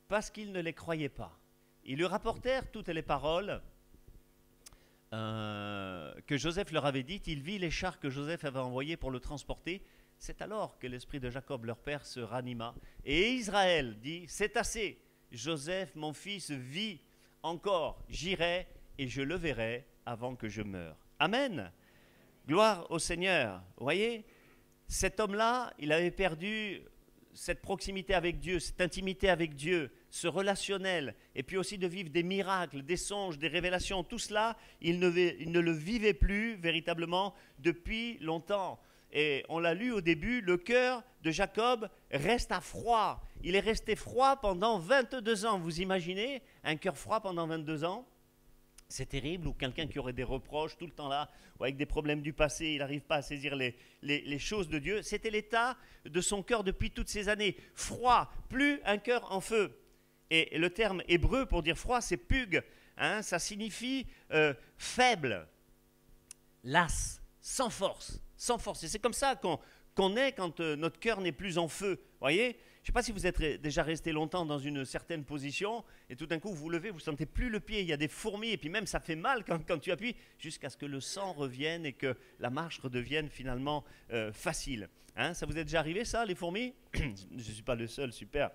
parce qu'il ne les croyait pas. Ils lui rapportèrent toutes les paroles que Joseph leur avait dites. Il vit les chars que Joseph avait envoyés pour le transporter. C'est alors que l'esprit de Jacob, leur père, se ranima. Et Israël dit, c'est assez, Joseph, mon fils, vit encore. J'irai et je le verrai avant que je meure. Amen. Gloire au Seigneur. Vous voyez, cet homme-là, il avait perdu cette proximité avec Dieu, cette intimité avec Dieu, ce relationnel, et puis aussi de vivre des miracles, des songes, des révélations. Tout cela, il ne le vivait plus véritablement depuis longtemps. Et on l'a lu au début, le cœur de Jacob reste à froid. Il est resté froid pendant 22 ans. Vous imaginez un cœur froid pendant 22 ans? C'est terrible, ou quelqu'un qui aurait des reproches tout le temps là, ou avec des problèmes du passé, il n'arrive pas à saisir les choses de Dieu. C'était l'état de son cœur depuis toutes ces années. Froid, plus un cœur en feu. Et le terme hébreu pour dire froid, c'est pug. Hein, ça signifie faible, las, sans force. Sans force. Et c'est comme ça qu'on est quand notre cœur n'est plus en feu. Voyez ? Je ne sais pas si vous êtes déjà resté longtemps dans une certaine position et tout d'un coup vous vous levez, vous ne sentez plus le pied, il y a des fourmis et puis même ça fait mal quand tu appuies jusqu'à ce que le sang revienne et que la marche redevienne finalement facile. Hein, ça vous est déjà arrivé ça, les fourmis? Je ne suis pas le seul, super.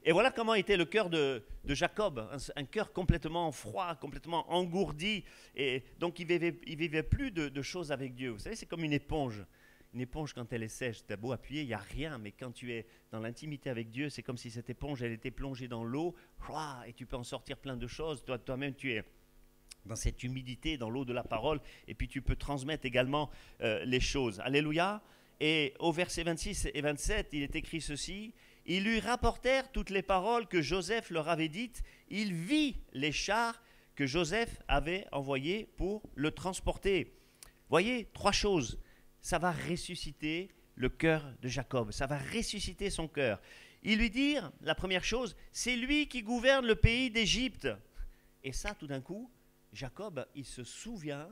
Et voilà comment était le cœur de Jacob, un cœur complètement froid, complètement engourdi. Et donc il vivait plus de choses avec Dieu. Vous savez, c'est comme une éponge. Une éponge, quand elle est sèche, tu as beau appuyer, il n'y a rien. Mais quand tu es dans l'intimité avec Dieu, c'est comme si cette éponge, elle était plongée dans l'eau. Et tu peux en sortir plein de choses. Toi-même, tu es dans cette humidité, dans l'eau de la parole. Et puis tu peux transmettre également les choses. Alléluia. Et au verset 26 et 27, il est écrit ceci. Ils lui rapportèrent toutes les paroles que Joseph leur avait dites. Il vit les chars que Joseph avait envoyés pour le transporter. Voyez, 3 choses. Ça va ressusciter le cœur de Jacob. Ça va ressusciter son cœur. Ils lui dirent, la première chose, c'est lui qui gouverne le pays d'Égypte. Et ça, tout d'un coup, Jacob, il se souvient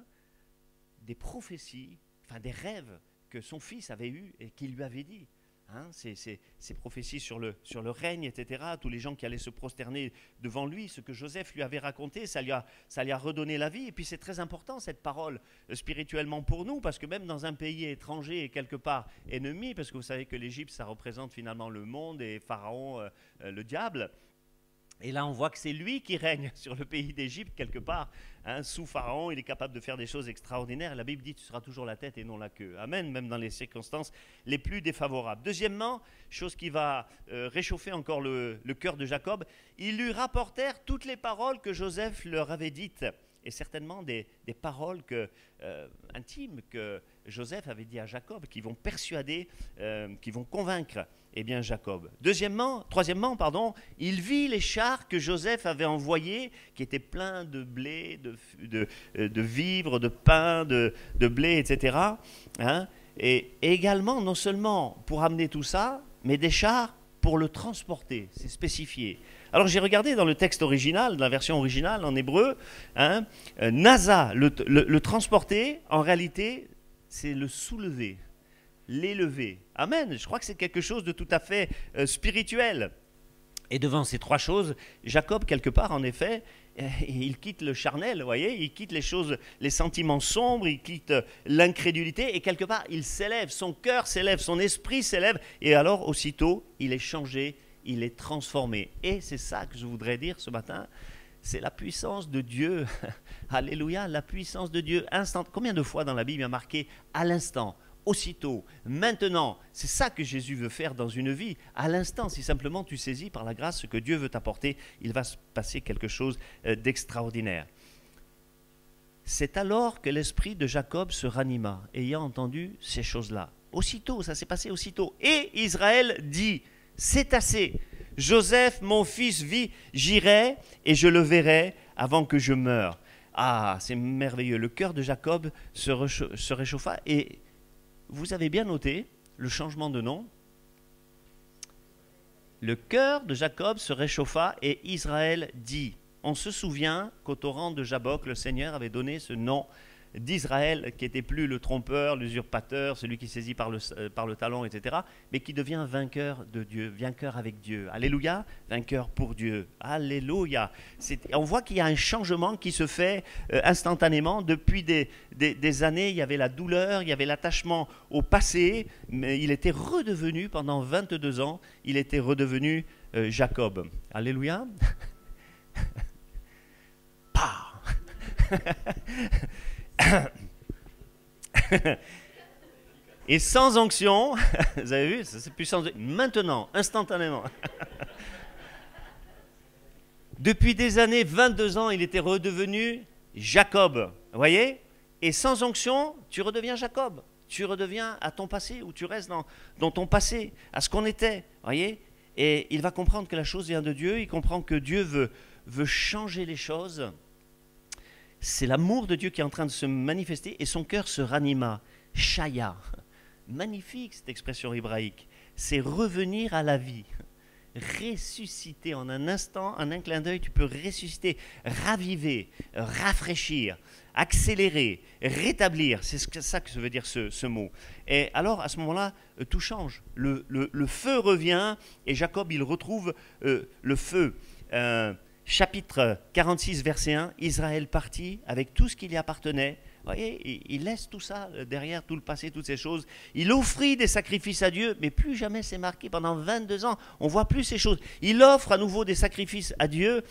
des prophéties, enfin des rêves que son fils avait eus et qu'il lui avait dit. Hein, ces prophéties sur le règne, etc., tous les gens qui allaient se prosterner devant lui, ce que Joseph lui avait raconté, ça lui a redonné la vie. Et puis c'est très important cette parole spirituellement pour nous, parce que même dans un pays étranger et quelque part ennemi, parce que vous savez que l'Égypte, ça représente finalement le monde et Pharaon, le diable. Et là, on voit que c'est lui qui règne sur le pays d'Égypte, quelque part. Hein, sous Pharaon, il est capable de faire des choses extraordinaires. La Bible dit, tu seras toujours la tête et non la queue. Amen, même dans les circonstances les plus défavorables. Deuxièmement, chose qui va réchauffer encore le cœur de Jacob, ils lui rapportèrent toutes les paroles que Joseph leur avait dites. Et certainement des paroles intimes que Joseph avait dit à Jacob, qui vont persuader, qui vont convaincre Jacob. Troisièmement, il vit les chars que Joseph avait envoyés, qui étaient pleins de blé, de vivres, de pain, de blé, etc. Hein, et également, non seulement pour amener tout ça, mais des chars pour le transporter, c'est spécifié. Alors j'ai regardé dans le texte original, dans la version originale en hébreu, hein, Nasa, le transporter, en réalité, c'est le soulever, l'élever. Amen, je crois que c'est quelque chose de tout à fait spirituel. Et devant ces 3 choses, Jacob, quelque part, en effet, il quitte le charnel, vous voyez, il quitte les choses, les sentiments sombres, il quitte l'incrédulité, et quelque part, il s'élève, son cœur s'élève, son esprit s'élève, et alors, aussitôt, il est changé, il est transformé. Et c'est ça que je voudrais dire ce matin, c'est la puissance de Dieu. Alléluia, la puissance de Dieu. Instant. Combien de fois dans la Bible il y a marqué à l'instant, aussitôt, maintenant? C'est ça que Jésus veut faire dans une vie. À l'instant, si simplement tu saisis par la grâce ce que Dieu veut t'apporter, il va se passer quelque chose d'extraordinaire. C'est alors que l'esprit de Jacob se ranima, ayant entendu ces choses-là. Aussitôt, ça s'est passé aussitôt. Et Israël dit, c'est assez. Joseph, mon fils, vit, j'irai et je le verrai avant que je meure. Ah, c'est merveilleux. Le cœur de Jacob se réchauffa. Et vous avez bien noté le changement de nom. Le cœur de Jacob se réchauffa et Israël dit. On se souvient qu'au torrent de Jabbok, le Seigneur avait donné ce nom d'Israël, qui n'était plus le trompeur, l'usurpateur, celui qui saisit par le talon, etc., mais qui devient vainqueur de Dieu, vainqueur avec Dieu. Alléluia, vainqueur pour Dieu. Alléluia. On voit qu'il y a un changement qui se fait instantanément. Depuis des années, il y avait la douleur, il y avait l'attachement au passé, mais il était redevenu, pendant 22 ans, il était redevenu Jacob. Alléluia. Pah. Et sans onction, vous avez vu, c'est puissant. Maintenant, instantanément. Depuis des années, 22 ans, il était redevenu Jacob. Vous voyez? Et sans onction, tu redeviens Jacob. Tu redeviens à ton passé, ou tu restes dans ton passé, à ce qu'on était. Vous voyez? Et il va comprendre que la chose vient de Dieu. Il comprend que Dieu veut changer les choses. C'est l'amour de Dieu qui est en train de se manifester et son cœur se ranima. Shaya. Magnifique cette expression hébraïque. C'est revenir à la vie. ressusciter en un instant, en un clin d'œil, tu peux ressusciter, raviver, rafraîchir, accélérer, rétablir. C'est ça que veut dire ce mot. Et alors, à ce moment-là, tout change. Le feu revient et Jacob, il retrouve le feu. Chapitre 46, verset 1, Israël partit avec tout ce qui lui appartenait. Vous voyez, il laisse tout ça derrière, tout le passé, toutes ces choses. Il offrit des sacrifices à Dieu, mais plus jamais c'est marqué. Pendant 22 ans, on ne voit plus ces choses. Il offre à nouveau des sacrifices à Dieu,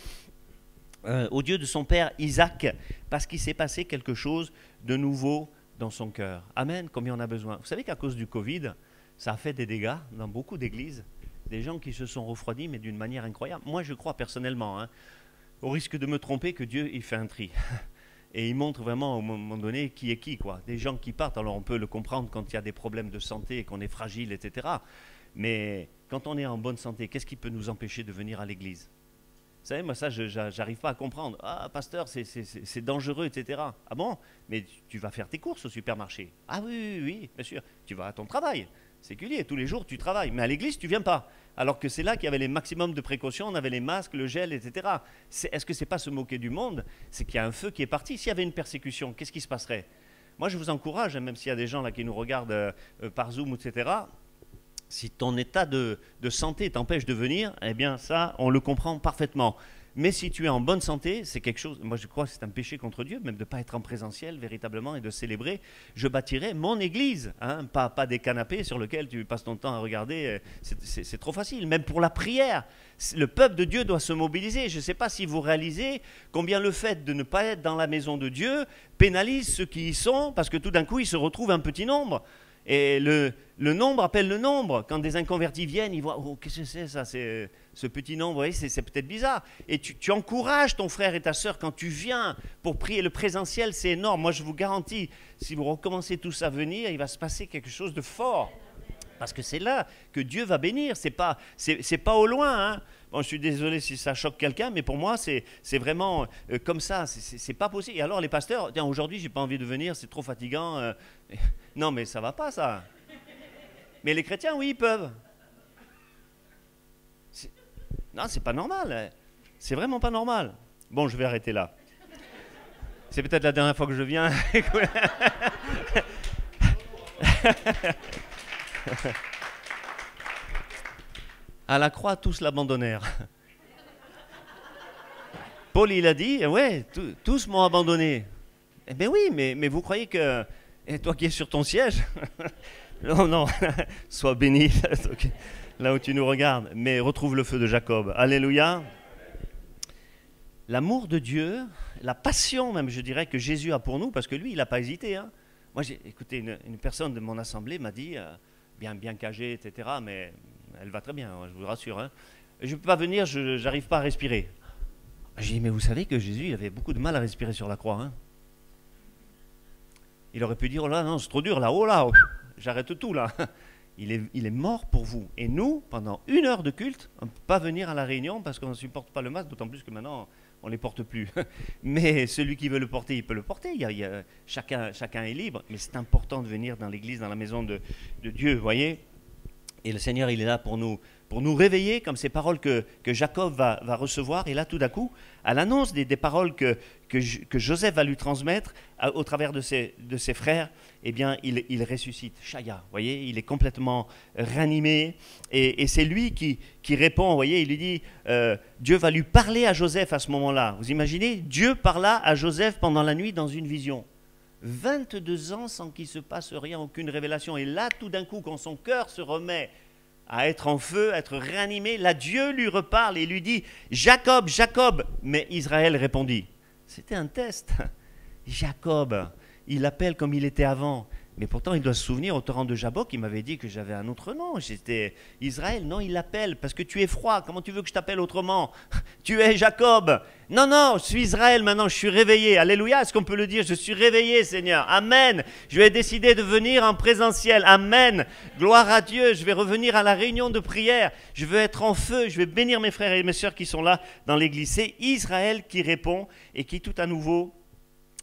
au Dieu de son père Isaac, parce qu'il s'est passé quelque chose de nouveau dans son cœur. Amen, combien on a besoin. Vous savez qu'à cause du Covid, ça a fait des dégâts dans beaucoup d'églises. Des gens qui se sont refroidis, mais d'une manière incroyable. Moi, je crois personnellement, au risque de me tromper, que Dieu, il fait un tri. Et il montre vraiment, au moment donné, qui est qui, quoi. Des gens qui partent, alors on peut le comprendre quand il y a des problèmes de santé et qu'on est fragile, etc. Mais quand on est en bonne santé, qu'est-ce qui peut nous empêcher de venir à l'église? Vous savez, moi, ça, j'arrive pas à comprendre. Ah, pasteur, c'est dangereux, etc. Ah bon? Mais tu vas faire tes courses au supermarché. Ah oui, bien sûr. Tu vas à ton travail. Séculier, tous les jours, tu travailles. Mais à l'église, tu viens pas. Alors que c'est là qu'il y avait les maximums de précautions, on avait les masques, le gel, etc. Est-ce que c'est pas se moquer du monde? C'est qu'il y a un feu qui est parti. S'il y avait une persécution, qu'est-ce qui se passerait? Moi, je vous encourage, même s'il y a des gens là qui nous regardent par Zoom, etc., si ton état de santé t'empêche de venir, eh bien ça, on le comprend parfaitement. Mais si tu es en bonne santé, c'est quelque chose, moi je crois que c'est un péché contre Dieu, même de ne pas être en présentiel véritablement et de célébrer. Je bâtirai mon église, pas des canapés sur lesquels tu passes ton temps à regarder, c'est trop facile. Même pour la prière, le peuple de Dieu doit se mobiliser. Je ne sais pas si vous réalisez combien le fait de ne pas être dans la maison de Dieu pénalise ceux qui y sont, parce que tout d'un coup, ils se retrouvent un petit nombre. Et le nombre appelle le nombre. Quand des inconvertis viennent, ils voient, oh, qu'est-ce que c'est ça, c'est ce petit nombre, oui, c'est peut-être bizarre. Et tu encourages ton frère et ta sœur quand tu viens pour prier. Le présentiel, c'est énorme. Moi, je vous garantis, si vous recommencez tous à venir, il va se passer quelque chose de fort. Parce que c'est là que Dieu va bénir. C'est pas au loin, Bon, je suis désolé si ça choque quelqu'un, mais pour moi, c'est vraiment comme ça. C'est pas possible. Et alors, les pasteurs, tiens, aujourd'hui, j'ai pas envie de venir, c'est trop fatigant. Non, mais ça va pas, ça. Mais les chrétiens, oui, ils peuvent. Non, c'est pas normal. C'est vraiment pas normal. Bon, je vais arrêter là. C'est peut-être la dernière fois que je viens. À la croix, tous l'abandonnèrent. Paul, il a dit, ouais, tous m'ont abandonné. Eh bien oui, mais vous croyez que... Et toi qui es sur ton siège, non, sois béni, là où tu nous regardes, mais retrouve le feu de Jacob. Alléluia. L'amour de Dieu, la passion même, je dirais, que Jésus a pour nous, parce que lui, il n'a pas hésité. Moi, j'ai écouté une personne de mon assemblée m'a dit, bien qu'âgée, etc., mais elle va très bien, je vous rassure. Je ne peux pas venir, je n'arrive pas à respirer. J'ai dit, mais vous savez que Jésus, il avait beaucoup de mal à respirer sur la croix. Il aurait pu dire, oh là, non, c'est trop dur, là, oh là, j'arrête tout, là. Il est mort pour vous. Et nous, pendant 1 heure de culte, on ne peut pas venir à la réunion parce qu'on ne supporte pas le masque, d'autant plus que maintenant, on ne les porte plus. Mais celui qui veut le porter, il peut le porter. Chacun est libre. Mais c'est important de venir dans l'église, dans la maison de Dieu, vous voyez. Et le Seigneur, il est là pour nous réveiller, comme ces paroles que Jacob va recevoir. Et là, tout d'un coup, à l'annonce des paroles que Joseph va lui transmettre au travers de ses frères, eh bien, il ressuscite. Shaya, vous voyez, il est complètement ranimé. Et c'est lui qui répond, vous voyez, il lui dit, Dieu va lui parler à Joseph à ce moment-là. Vous imaginez, Dieu parla à Joseph pendant la nuit dans une vision. 22 ans sans qu'il se passe rien, aucune révélation. Et là, tout d'un coup, quand son cœur se remet à être en feu, à être réanimé, là, Dieu lui reparle et lui dit « Jacob, Jacob !» Mais Israël répondit. C'était un test. Jacob, il l'appelle comme il était avant. Mais pourtant, il doit se souvenir, au torrent de Jabok, il m'avait dit que j'avais un autre nom. J'étais Israël. Non, il l'appelle parce que tu es froid. Comment tu veux que je t'appelle autrement? Tu es Jacob. Non, je suis Israël maintenant, je suis réveillé. Alléluia, est-ce qu'on peut le dire? Je suis réveillé, Seigneur. Amen. Je vais décider de venir en présentiel. Amen. Gloire à Dieu. Je vais revenir à la réunion de prière. Je veux être en feu. Je vais bénir mes frères et mes sœurs qui sont là dans l'église. C'est Israël qui répond et qui tout à nouveau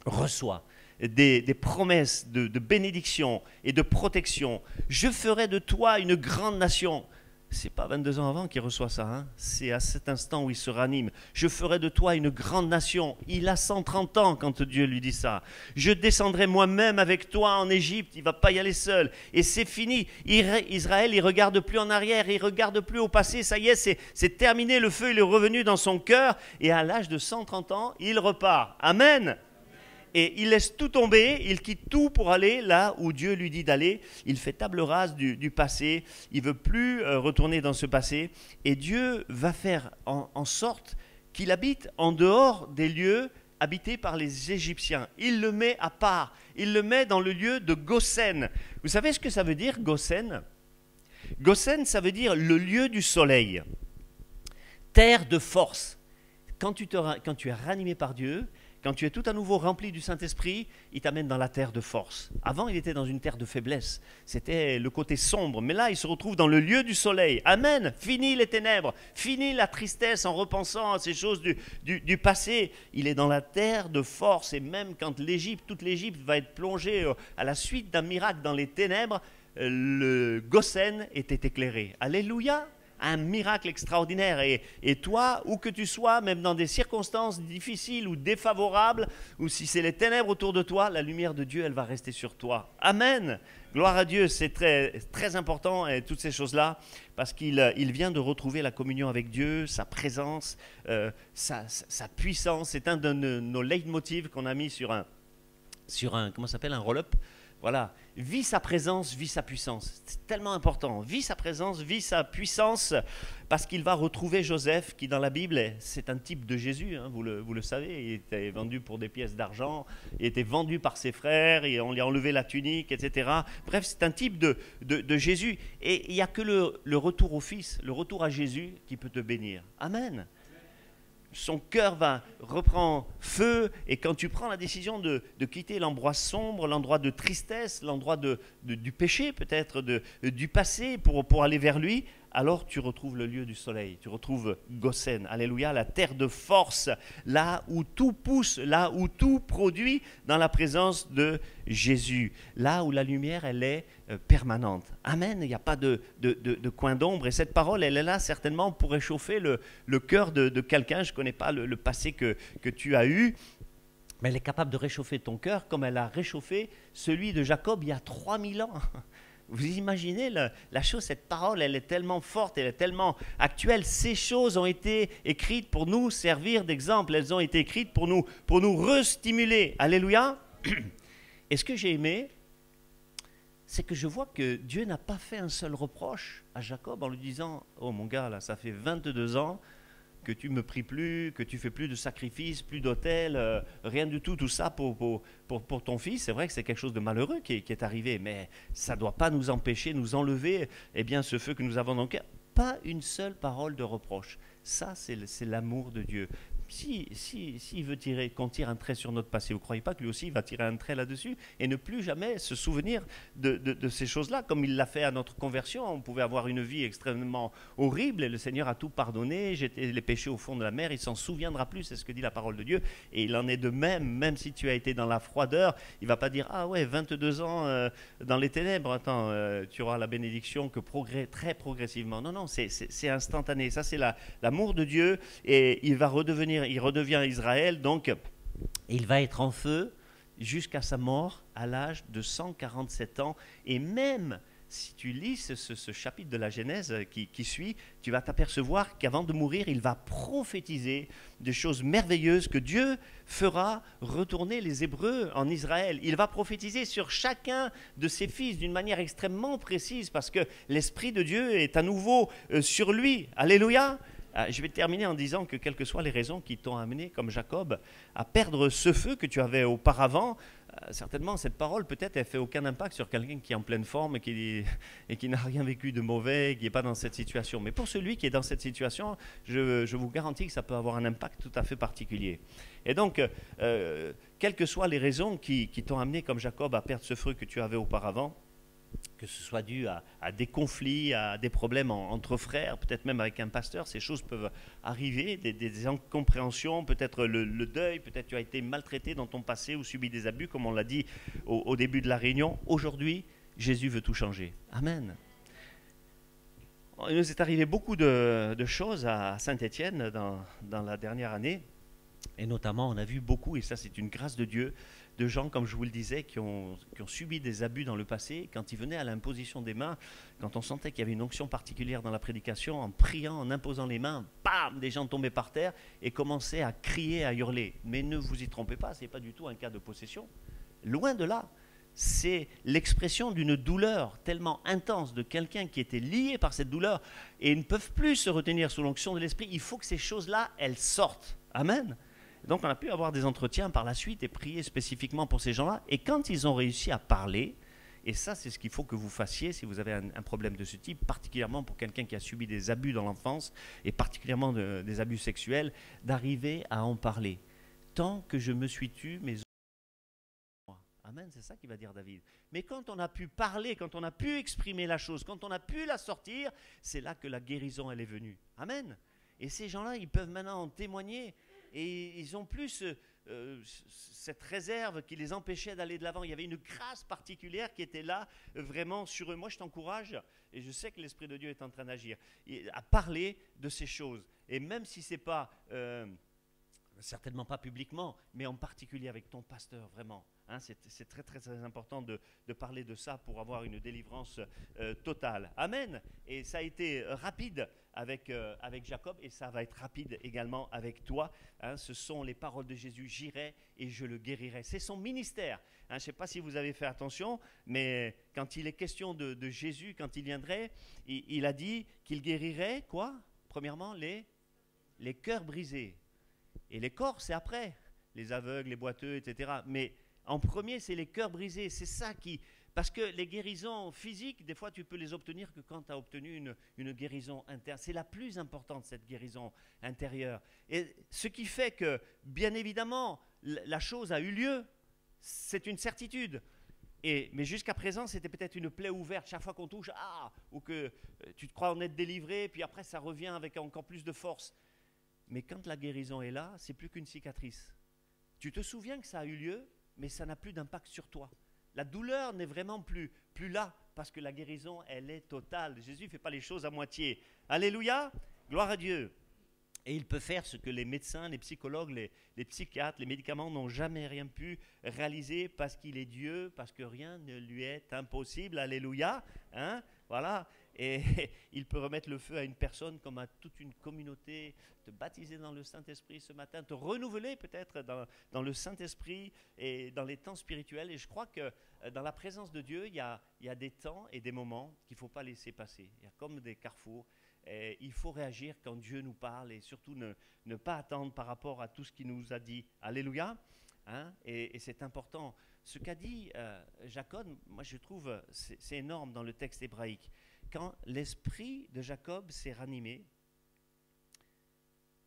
reçoit des promesses de bénédiction et de protection. Je ferai de toi une grande nation. c'est pas 22 ans avant qu'il reçoit ça, hein. C'est à cet instant où il se ranime. Je ferai de toi une grande nation. Il a 130 ans quand Dieu lui dit ça. Je descendrai moi-même avec toi en Égypte, il ne va pas y aller seul. Et c'est fini. Israël, il ne regarde plus en arrière, il ne regarde plus au passé. Ça y est, c'est terminé, le feu il est revenu dans son cœur. Et à l'âge de 130 ans, il repart. Amen. Et il laisse tout tomber, il quitte tout pour aller là où Dieu lui dit d'aller. Il fait table rase du passé, il ne veut plus retourner dans ce passé. Et Dieu va faire en sorte qu'il habite en dehors des lieux habités par les Égyptiens. Il le met à part, il le met dans le lieu de Goshen. Vous savez ce que ça veut dire, Goshen? Goshen, ça veut dire le lieu du soleil, terre de force. Quand tu es ranimé par Dieu, quand tu es tout à nouveau rempli du Saint-Esprit, il t'amène dans la terre de force. Avant, il était dans une terre de faiblesse. C'était le côté sombre. Mais là, il se retrouve dans le lieu du soleil. Amen. Fini les ténèbres. Fini la tristesse en repensant à ces choses du passé. Il est dans la terre de force. Et même quand toute l'Égypte va être plongée à la suite d'un miracle dans les ténèbres, le Goshen était éclairé. Alléluia. Un miracle extraordinaire. Et toi, où que tu sois, même dans des circonstances difficiles ou défavorables, ou si c'est les ténèbres autour de toi, la lumière de Dieu, elle va rester sur toi. Amen. Gloire à Dieu, c'est très, très important, et toutes ces choses-là, parce qu'il vient de retrouver la communion avec Dieu, sa présence, sa puissance. C'est un de nos leitmotivs qu'on a mis sur un comment ça s'appelle, un roll-up. Voilà, vis sa présence, vis sa puissance. C'est tellement important. Vis sa présence, vis sa puissance, parce qu'il va retrouver Joseph, qui dans la Bible, c'est un type de Jésus, hein, vous le savez. Il était vendu pour des pièces d'argent, il était vendu par ses frères, et on lui a enlevé la tunique, etc. Bref, c'est un type de Jésus. Et il n'y a que le retour au Fils, le retour à Jésus qui peut te bénir. Amen. Son cœur reprend feu, et quand tu prends la décision de quitter l'endroit sombre, l'endroit de tristesse, l'endroit du péché peut-être, du passé pour aller vers lui, alors tu retrouves le lieu du soleil, tu retrouves Goshen, alléluia, la terre de force, là où tout pousse, là où tout produit dans la présence de Jésus, là où la lumière elle est permanente. Amen, il n'y a pas de coin d'ombre, et cette parole elle est là certainement pour réchauffer le cœur de quelqu'un. Je ne connais pas le passé que tu as eu, mais elle est capable de réchauffer ton cœur comme elle a réchauffé celui de Jacob il y a 3000 ans. Vous imaginez la chose, cette parole, elle est tellement forte, elle est tellement actuelle. Ces choses ont été écrites pour nous servir d'exemple. Elles ont été écrites pour nous restimuler. Alléluia. Et ce que j'ai aimé, c'est que je vois que Dieu n'a pas fait un seul reproche à Jacob en lui disant « Oh mon gars, là, ça fait 22 ans que tu me pries plus, que tu fais plus de sacrifices, plus d'autels, rien du tout, tout ça pour ton fils. » C'est vrai que c'est quelque chose de malheureux qui est arrivé, mais ça ne doit pas nous empêcher, nous enlever ce feu que nous avons dans le cœur. Pas une seule parole de reproche. Ça, c'est l'amour de Dieu. S'il veut qu'on tire un trait sur notre passé, vous ne croyez pas que lui aussi il va tirer un trait là-dessus et ne plus jamais se souvenir de ces choses-là, comme il l'a fait à notre conversion. On pouvait avoir une vie extrêmement horrible et le Seigneur a tout pardonné, jeté les péchés au fond de la mer, il s'en souviendra plus, c'est ce que dit la parole de Dieu. Et il en est de même si tu as été dans la froideur, il ne va pas dire « Ah ouais, 22 ans dans les ténèbres, attends, tu auras la bénédiction que très progressivement. » Non, c'est instantané, ça c'est l'amour de Dieu, et il redevient Israël, donc il va être en feu jusqu'à sa mort à l'âge de 147 ans. Et même si tu lis ce chapitre de la Genèse qui suit, tu vas t'apercevoir qu'avant de mourir, il va prophétiser des choses merveilleuses que Dieu fera retourner les Hébreux en Israël. Il va prophétiser sur chacun de ses fils d'une manière extrêmement précise parce que l'Esprit de Dieu est à nouveau sur lui. Alléluia. Je vais terminer en disant que quelles que soient les raisons qui t'ont amené, comme Jacob, à perdre ce feu que tu avais auparavant, certainement cette parole peut-être elle fait aucun impact sur quelqu'un qui est en pleine forme et qui n'a rien vécu de mauvais, qui n'est pas dans cette situation. Mais pour celui qui est dans cette situation, je vous garantis que ça peut avoir un impact tout à fait particulier. Et donc, quelles que soient les raisons qui t'ont amené, comme Jacob, à perdre ce feu que tu avais auparavant, que ce soit dû à des conflits, à des problèmes entre frères, peut-être même avec un pasteur, ces choses peuvent arriver, des incompréhensions, peut-être le deuil, peut-être tu as été maltraité dans ton passé ou subi des abus, comme on l'a dit au début de la réunion. Aujourd'hui, Jésus veut tout changer. Amen. Il nous est arrivé beaucoup de choses à Saint-Étienne dans la dernière année. Et notamment, on a vu beaucoup, et ça c'est une grâce de Dieu, de gens, comme je vous le disais, qui ont subi des abus dans le passé. Quand ils venaient à l'imposition des mains, quand on sentait qu'il y avait une onction particulière dans la prédication, en priant, en imposant les mains, bam, des gens tombaient par terre et commençaient à crier, à hurler. Mais ne vous y trompez pas, ce n'est pas du tout un cas de possession. Loin de là. C'est l'expression d'une douleur tellement intense de quelqu'un qui était lié par cette douleur et ils ne peuvent plus se retenir sous l'onction de l'Esprit. Il faut que ces choses-là, elles sortent. Amen. Donc on a pu avoir des entretiens par la suite et prier spécifiquement pour ces gens-là. Et quand ils ont réussi à parler, et ça c'est ce qu'il faut que vous fassiez si vous avez un problème de ce type, particulièrement pour quelqu'un qui a subi des abus dans l'enfance et particulièrement des abus sexuels, d'arriver à en parler. Tant que je me suis tu, mes Amen, c'est ça qu'il va dire David. Mais quand on a pu parler, quand on a pu exprimer la chose, quand on a pu la sortir, c'est là que la guérison, elle est venue. Amen. Et ces gens-là, ils peuvent maintenant en témoigner. Et ils ont plus cette réserve qui les empêchait d'aller de l'avant. Il y avait une grâce particulière qui était là, vraiment sur eux. Moi, je t'encourage, et je sais que l'Esprit de Dieu est en train d'agir, à parler de ces choses. Et même si ce n'est pas, certainement pas publiquement, mais en particulier avec ton pasteur, vraiment. Hein, c'est très, très, très important de parler de ça pour avoir une délivrance totale. Amen. Et ça a été rapide avec Jacob et ça va être rapide également avec toi. Hein, ce sont les paroles de Jésus. J'irai et je le guérirai. C'est son ministère. Hein, je ne sais pas si vous avez fait attention, mais quand il est question de Jésus, quand il viendrait, il a dit qu'il guérirait, quoi? Premièrement, les cœurs brisés. Et les corps, c'est après. Les aveugles, les boiteux, etc. Mais en premier, c'est les cœurs brisés. C'est ça qui... Parce que les guérisons physiques, des fois, tu peux les obtenir que quand tu as obtenu une guérison intérieure. C'est la plus importante, cette guérison intérieure. Et ce qui fait que, bien évidemment, la chose a eu lieu, c'est une certitude. Mais jusqu'à présent, c'était peut-être une plaie ouverte. Chaque fois qu'on touche, ou que tu te crois en être délivré, puis après, ça revient avec encore plus de force. Mais quand la guérison est là, c'est plus qu'une cicatrice. Tu te souviens que ça a eu lieu, mais ça n'a plus d'impact sur toi. La douleur n'est vraiment plus là, parce que la guérison, elle est totale. Jésus ne fait pas les choses à moitié. Alléluia, gloire à Dieu. Et il peut faire ce que les médecins, les psychologues, les psychiatres, les médicaments n'ont jamais rien pu réaliser parce qu'il est Dieu, parce que rien ne lui est impossible. Alléluia, hein, voilà. Et il peut remettre le feu à une personne comme à toute une communauté, te baptiser dans le Saint-Esprit ce matin, te renouveler peut-être dans le Saint-Esprit et dans les temps spirituels. Et je crois que dans la présence de Dieu, il y a des temps et des moments qu'il ne faut pas laisser passer. Il y a comme des carrefours. Et il faut réagir quand Dieu nous parle et surtout ne pas attendre par rapport à tout ce qu'il nous a dit. Alléluia, hein, et c'est important. Ce qu'a dit Jacob, moi je trouve, c'est énorme dans le texte hébraïque. Quand l'esprit de Jacob s'est ranimé,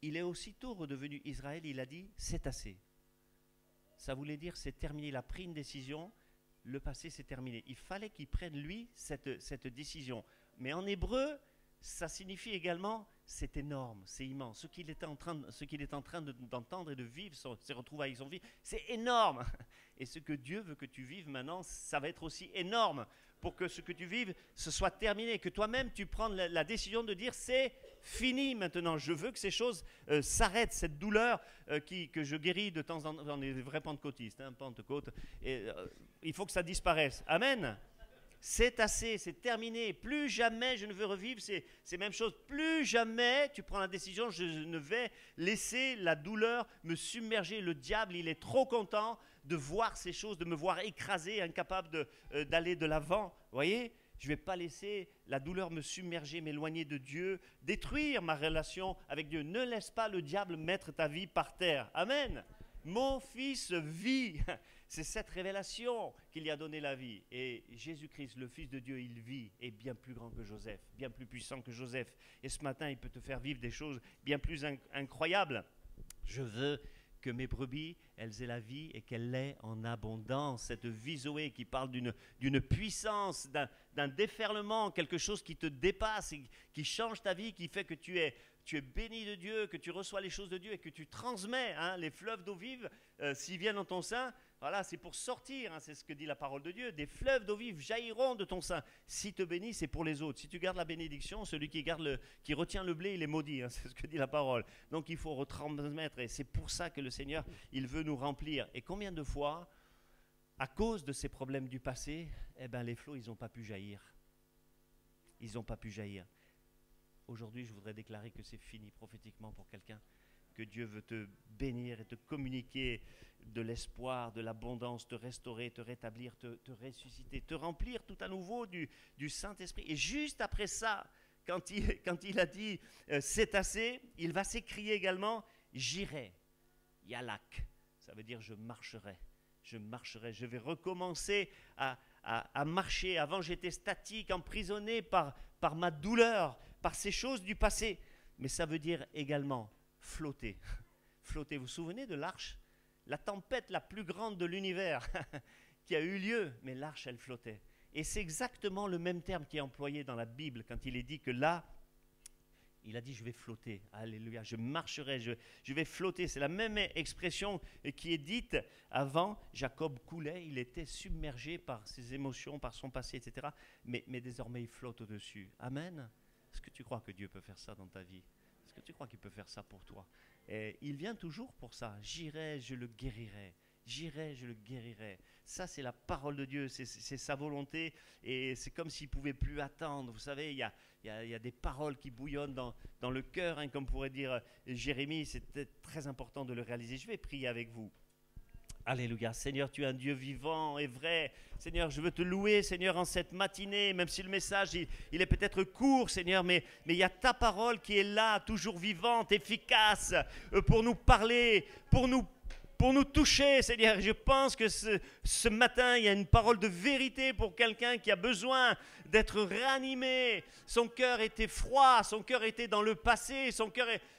il est aussitôt redevenu Israël, il a dit « c'est assez ». Ça voulait dire c'est terminé, il a pris une décision, le passé c'est terminé. Il fallait qu'il prenne lui cette décision. Mais en hébreu, ça signifie également c'est énorme, c'est immense. Ce qu'il est en train d'entendre et de vivre, ses retrouvailles avec son vie, c'est énorme. Et ce que Dieu veut que tu vives maintenant, ça va être aussi énorme pour que ce que tu vives, ce soit terminé. Que toi-même, tu prennes la décision de dire c'est fini maintenant. Je veux que ces choses s'arrêtent, cette douleur que je guéris de temps en temps. On est des vrais pentecôtistes, hein, Pentecôte. Il faut que ça disparaisse. Amen. C'est assez, c'est terminé. Plus jamais je ne veux revivre ces mêmes choses. Plus jamais tu prends la décision, je ne vais laisser la douleur me submerger. Le diable, il est trop content de voir ces choses, de me voir écrasé, incapable d'aller de l'avant. Vous voyez, je ne vais pas laisser la douleur me submerger, m'éloigner de Dieu, détruire ma relation avec Dieu. Ne laisse pas le diable mettre ta vie par terre. Amen. Mon fils vit. C'est cette révélation qu'il y a donné la vie. Et Jésus-Christ, le Fils de Dieu, il vit, est bien plus grand que Joseph, bien plus puissant que Joseph. Et ce matin, il peut te faire vivre des choses bien plus incroyables. Je veux que mes brebis, elles aient la vie et qu'elles l'aient en abondance. Cette vie Zoé qui parle d'une puissance, d'un déferlement, quelque chose qui te dépasse, et qui change ta vie, qui fait que tu es tu es béni de Dieu, que tu reçois les choses de Dieu et que tu transmets les fleuves d'eau vive, s'ils viennent dans ton sein, voilà, c'est pour sortir, c'est ce que dit la parole de Dieu. Des fleuves d'eau vive jailliront de ton sein. Si te bénis, c'est pour les autres. Si tu gardes la bénédiction, celui qui retient le blé, il est maudit, c'est ce que dit la parole. Donc il faut retransmettre et c'est pour ça que le Seigneur, il veut nous remplir. Et combien de fois, à cause de ces problèmes du passé, les flots, ils n'ont pas pu jaillir. Ils n'ont pas pu jaillir. Aujourd'hui, je voudrais déclarer que c'est fini prophétiquement pour quelqu'un, que Dieu veut te bénir et te communiquer de l'espoir, de l'abondance, te restaurer, te rétablir, te ressusciter, te remplir tout à nouveau du Saint-Esprit. Et juste après ça, quand il a dit c'est assez, il va s'écrier également j'irai, yalak, ça veut dire je marcherai, je vais recommencer à marcher. Avant j'étais statique, emprisonné par ma douleur, par ces choses du passé, mais ça veut dire également flotter. Flotter, vous vous souvenez de l'arche? La tempête la plus grande de l'univers qui a eu lieu, mais l'arche, elle flottait. Et c'est exactement le même terme qui est employé dans la Bible quand il est dit que là, il a dit je vais flotter, alléluia, je marcherai, je vais flotter. C'est la même expression qui est dite avant. Jacob coulait, il était submergé par ses émotions, par son passé, etc. Mais désormais il flotte au-dessus. Amen. Est-ce que tu crois que Dieu peut faire ça dans ta vie? Est-ce que tu crois qu'il peut faire ça pour toi? Et il vient toujours pour ça. J'irai, je le guérirai. J'irai, je le guérirai. Ça, c'est la parole de Dieu, c'est sa volonté. Et c'est comme s'il ne pouvait plus attendre. Vous savez, il y a des paroles qui bouillonnent dans le cœur, comme pourrait dire Jérémie. C'était très important de le réaliser. Je vais prier avec vous. Alléluia. Seigneur, tu es un Dieu vivant et vrai. Seigneur, je veux te louer, Seigneur, en cette matinée, même si le message, il est peut-être court, Seigneur, mais il y a ta parole qui est là, toujours vivante, efficace, pour nous parler, pour nous toucher, Seigneur. Je pense que ce matin, il y a une parole de vérité pour quelqu'un qui a besoin d'être ranimé. Son cœur était froid, son cœur était dans le passé,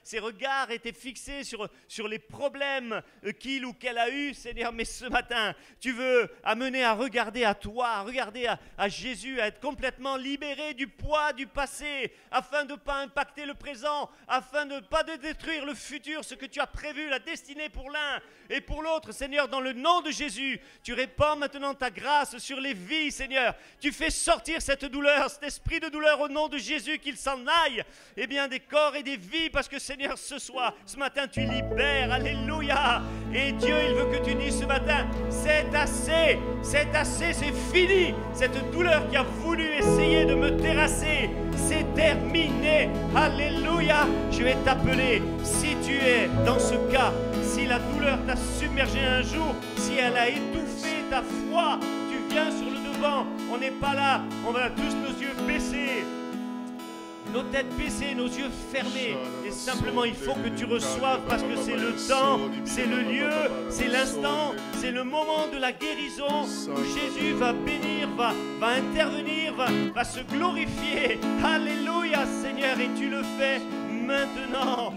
ses regards étaient fixés sur les problèmes qu'il ou qu'elle a eu, Seigneur. Mais ce matin, tu veux amener à regarder à toi, à regarder à Jésus, à être complètement libéré du poids du passé, afin de ne pas impacter le présent, afin de ne pas détruire le futur, ce que tu as prévu, la destinée pour l'un et pour l'autre. Seigneur, dans le nom de Jésus, tu répands maintenant ta grâce sur les vies, Seigneur. Tu fais sortir cette douleur, cet esprit de douleur au nom de Jésus, qu'il s'en aille, eh bien, des corps et des vies, parce que Seigneur, ce matin, tu libères, alléluia. Et Dieu, il veut que tu dises ce matin, c'est assez, c'est fini. Cette douleur qui a voulu essayer de me terrasser, c'est terminé, alléluia. Je vais t'appeler, si tu es dans ce cas, si la douleur t'a submergé un jour, si elle a étouffé ta foi, tu viens sur le devant. On n'est pas là, on va tous nos yeux baissés, nos têtes baissées, nos yeux fermés. Et simplement, il faut que tu reçoives, parce que c'est le temps, c'est le lieu, c'est l'instant, c'est le moment de la guérison où Jésus va bénir, va intervenir, va se glorifier. Alléluia, Seigneur, et tu le fais maintenant.